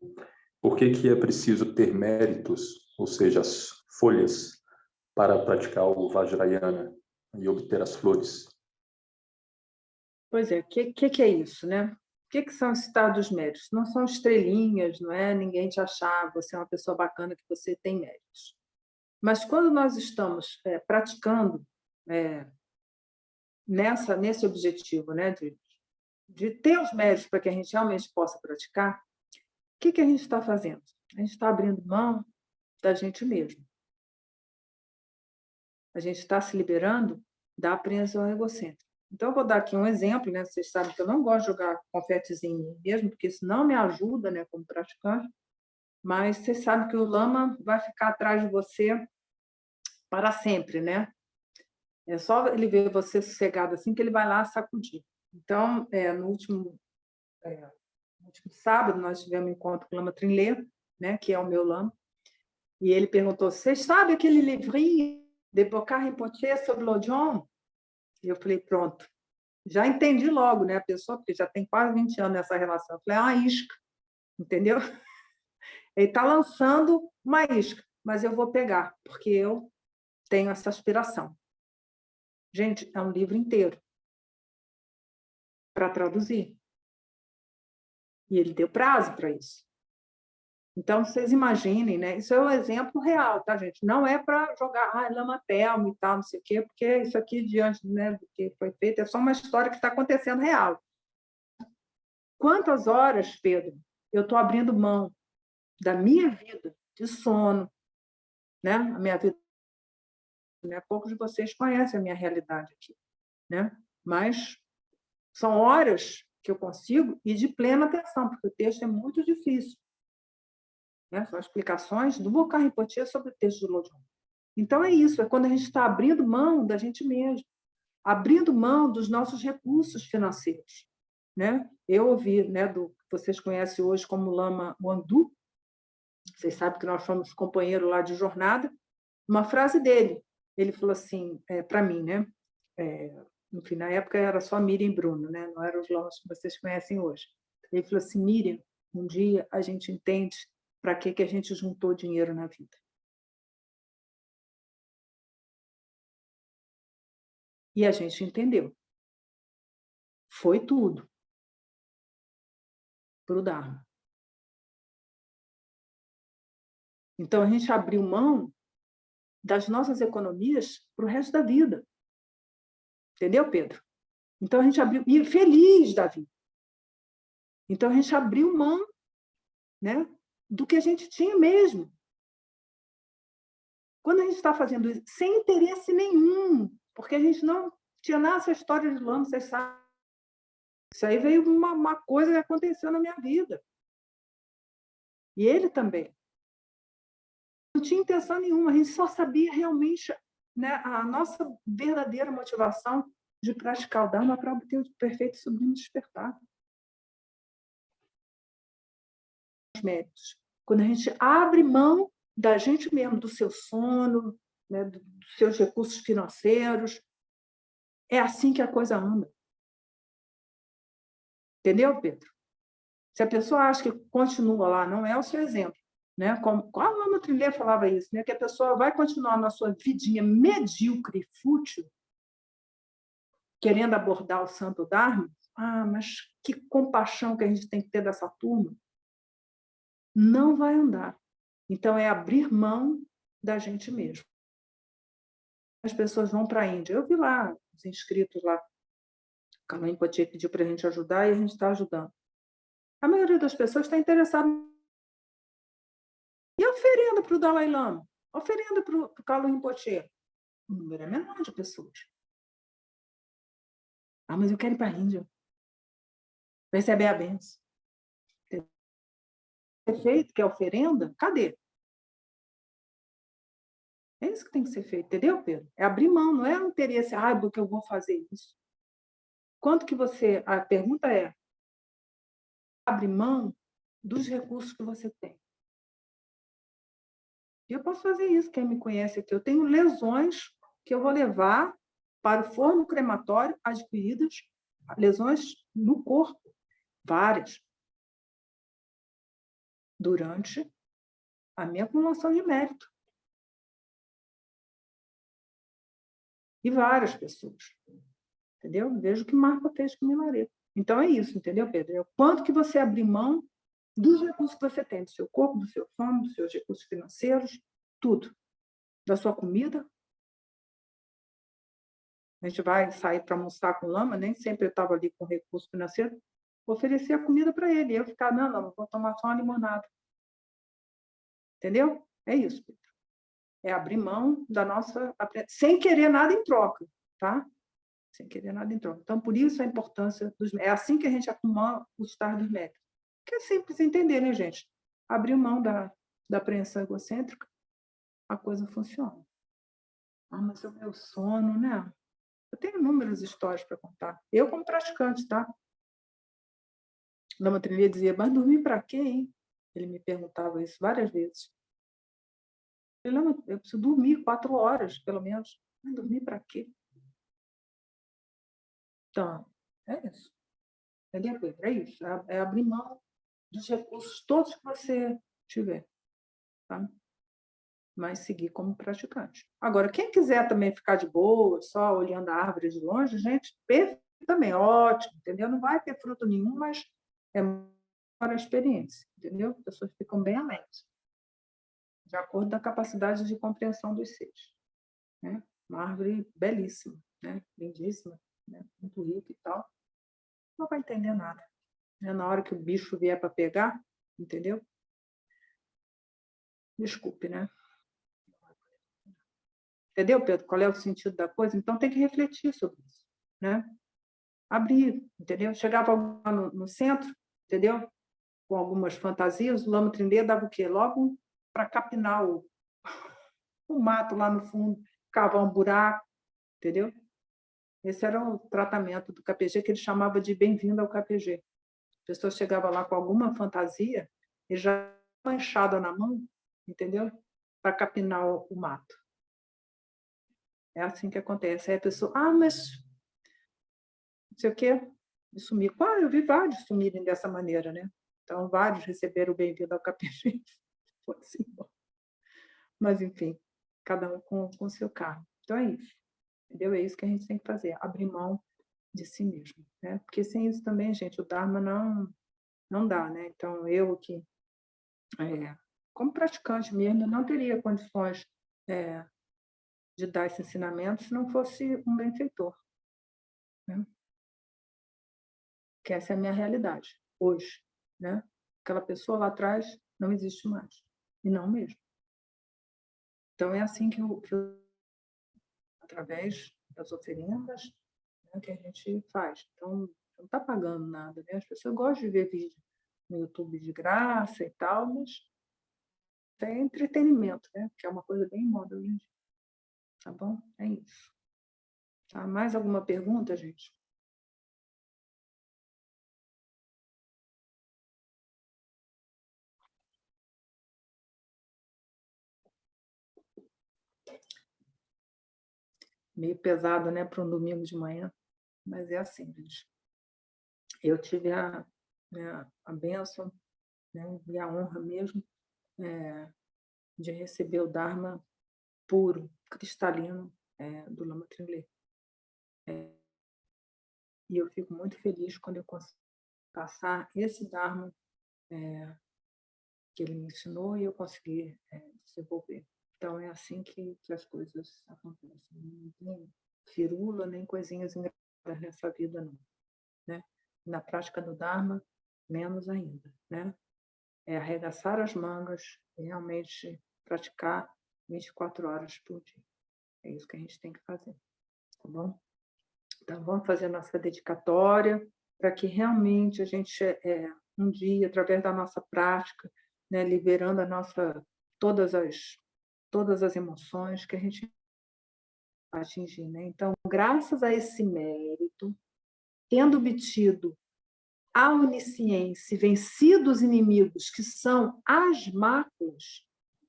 Por que é preciso ter méritos, ou seja, as folhas, para praticar o Vajrayana e obter as flores? Pois é, o que é isso, né? O que são esses estados médios? Não são estrelinhas, não é ninguém te achar, você é uma pessoa bacana, que você tem méritos. Mas quando nós estamos praticando nesse objetivo, né, de ter os méritos para que a gente realmente possa praticar, o que a gente está fazendo? A gente está abrindo mão da gente mesmo. A gente está se liberando da apreensão egocêntrica. Então, eu vou dar aqui um exemplo, né? Vocês sabem que eu não gosto de jogar confetezinho em mim mesmo, porque isso não me ajuda, né, como praticante, mas vocês sabem que o lama vai ficar atrás de você para sempre, né? É só ele ver você sossegado assim que ele vai lá sacudir. Então, no último sábado, nós tivemos um encontro com o Lama Trinlê, né, que é o meu lama, e ele perguntou: vocês sabem aquele livrinho de Bokar Rinpoche sobre Lojong? E eu falei: pronto. Já entendi logo, né, a pessoa, porque já tem quase 20 anos nessa relação. Eu falei: é uma isca, entendeu? Ele está lançando uma isca, mas eu vou pegar, porque eu tenho essa aspiração. Gente, é um livro inteiro para traduzir. E ele deu prazo para isso. Então, vocês imaginem, né? Isso é um exemplo real, tá, gente? Não é para jogar lama telma e tal, não sei o quê, porque isso aqui, diante, né, do que foi feito, é só uma história que está acontecendo real. Quantas horas, Pedro, eu estou abrindo mão da minha vida de sono, né? A minha vida, né? Poucos de vocês conhecem a minha realidade aqui, né? Mas são horas que eu consigo ir de plena atenção, porque o texto é muito difícil, né? São explicações do Bokar Rinpoche sobre o texto de Lojong. Então, é isso, é quando a gente está abrindo mão da gente mesmo, abrindo mão dos nossos recursos financeiros, né? Eu ouvi, né, do que vocês conhecem hoje como Lama Wandu, vocês sabem que nós somos companheiros lá de jornada, uma frase dele. Ele falou assim, para mim, né? Enfim, na época era só Miriam e Bruno, né? Não eram os lamas que vocês conhecem hoje. Ele falou assim: Miriam, um dia a gente entende para que a gente juntou dinheiro na vida. E a gente entendeu. Foi tudo para o Dharma. Então, a gente abriu mão das nossas economias para o resto da vida. Entendeu, Pedro? Então, a gente abriu... E feliz da vida. Então, a gente abriu mão, né, do que a gente tinha mesmo. Quando a gente está fazendo isso sem interesse nenhum, porque a gente não tinha nada essa história de lama, vocês sabem. Isso aí veio uma coisa que aconteceu na minha vida. E ele também. Não tinha intenção nenhuma, a gente só sabia realmente, né, a nossa verdadeira motivação de praticar o Dharma para obter o perfeito e sublime despertar. Os méritos. Quando a gente abre mão da gente mesmo, do seu sono, né, dos seus recursos financeiros, É assim que a coisa anda. Entendeu, Pedro? Se a pessoa acha que continua lá, não é o seu exemplo. Né? Como a Lama Trilê falava isso, né? Que a pessoa vai continuar na sua vidinha medíocre e fútil, querendo abordar o santo Dharma. Ah, mas que compaixão que a gente tem que ter dessa turma. Não vai andar. Então, é abrir mão da gente mesmo. As pessoas vão para a Índia. Eu vi lá os inscritos lá. O Kalan Potier pediu para a gente ajudar e a gente está ajudando. A maioria das pessoas está interessada. E a oferenda para o Dalai Lama? A oferenda para o Kalan Rinpoche? O número é menor de pessoas. Ah, mas eu quero ir para a Índia. Receber a benção. Feito, que é oferenda? Cadê? É isso que tem que ser feito, entendeu, Pedro? É abrir mão, não é o interesse, porque eu vou fazer isso. Quanto que você... A pergunta é, abre mão dos recursos que você tem. E eu posso fazer isso, quem me conhece aqui. Eu tenho lesões que eu vou levar para o forno crematório adquiridas, lesões no corpo, várias, durante a minha acumulação de mérito. E várias pessoas. Entendeu? Vejo o que Marco fez com o Milareto. Então, é isso, entendeu, Pedro? É o quanto que você abrir mão dos recursos que você tem, do seu corpo, do seu sono, dos seus recursos financeiros, tudo. Da sua comida. A gente vai sair para almoçar com o Lama, nem sempre eu estava ali com recurso financeiro, oferecer a comida para ele. E eu ficar, não, vou tomar só uma limonada. Entendeu? É isso, Pedro. É abrir mão da nossa... sem querer nada em troca, tá? Sem querer nada em troca. Então, por isso a importância dos... É assim que a gente acumula os estágios dos métodos. Que é simples entender, né, gente? Abrir mão da apreensão egocêntrica, a coisa funciona. Ah, mas é o meu sono, né? Eu tenho inúmeras histórias para contar. Eu, como praticante, tá? Lama Trilha dizia, mas dormir para quê, hein? Ele me perguntava isso várias vezes. Eu preciso dormir 4 horas, pelo menos. Mas dormir para quê? Então, é isso. Entendeu, Pedro? É isso. É abrir mão dos recursos todos que você tiver. Tá? Mas seguir como praticante. Agora, quem quiser também ficar de boa, só olhando a árvore de longe, gente, perfeito também, ótimo, entendeu? Não vai ter fruto nenhum, mas é para a experiência, entendeu? As pessoas ficam bem alegres, de acordo com a capacidade de compreensão dos seres. Né? Uma árvore belíssima, né? Lindíssima, né? Muito rica e tal. Não vai entender nada. Né? Na hora que o bicho vier para pegar, entendeu? Desculpe, né? Entendeu, Pedro? Qual é o sentido da coisa? Então, tem que refletir sobre isso. Né? Abrir, entendeu? Chegava lá no centro, entendeu? Com algumas fantasias, o Lama Trindê dava o quê? Logo para capinar o mato lá no fundo, cavar um buraco, entendeu? Esse era o tratamento do KPG, que ele chamava de bem-vindo ao KPG. A pessoa chegava lá com alguma fantasia e já uma enxada na mão, entendeu? Para capinar o mato. É assim que acontece. Aí a pessoa, mas não sei o quê, e sumir. Eu vi vários sumirem dessa maneira, né? Então, vários receberam o bem-vindo ao KPG. Assim, mas, enfim, cada um com o seu carro. Então, é isso. Entendeu? É isso que a gente tem que fazer, abrir mão de si mesmo. Né? Porque sem isso também, gente, o Dharma não dá. Né? Então, eu que, como praticante mesmo, não teria condições de dar esse ensinamento se não fosse um benfeitor. Né? Que essa é a minha realidade, hoje. Né? Aquela pessoa lá atrás não existe mais. E não mesmo. Então, é assim que eu através das oferendas, né, que a gente faz. Então, não está pagando nada. Né? As pessoas gostam de ver vídeo no YouTube de graça e tal, mas é entretenimento, né? Que é uma coisa bem moda hoje em dia. Tá bom? É isso. Tá? Mais alguma pergunta, gente? Meio pesado, né, para um domingo de manhã, mas é assim, gente. Eu tive a bênção, né, e a honra mesmo, de receber o Dharma puro, cristalino, do Lama Trinley. E eu fico muito feliz quando eu consigo passar esse Dharma que ele me ensinou e eu consegui desenvolver. Então, é assim que as coisas acontecem. Não tem firula nem coisinhas engraçadas nessa vida, não. Né? Na prática do Dharma, menos ainda. Né? É arregaçar as mangas e realmente praticar 24 horas por dia. É isso que a gente tem que fazer. Tá bom? Então, vamos fazer a nossa dedicatória para que realmente a gente, um dia, através da nossa prática, né, liberando todas as emoções que a gente atingir. Né? Então, graças a esse mérito, tendo obtido a onisciência, vencido os inimigos, que são as máculas,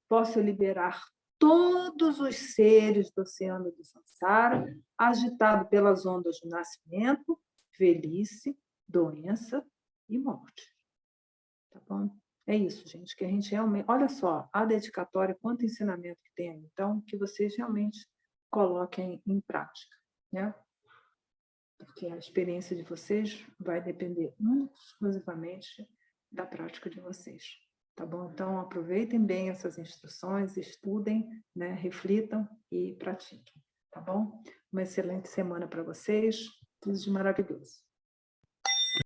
posso liberar todos os seres do oceano do Sansara, agitado pelas ondas do nascimento, velhice, doença e morte. Tá bom? É isso, gente, que a gente realmente... Olha só, a dedicatória, quanto ensinamento que tem aí. Então, que vocês realmente coloquem em prática, né? Porque a experiência de vocês vai depender exclusivamente da prática de vocês. Tá bom? Então, aproveitem bem essas instruções, estudem, né? Reflitam e pratiquem. Tá bom? Uma excelente semana para vocês. Tudo de maravilhoso.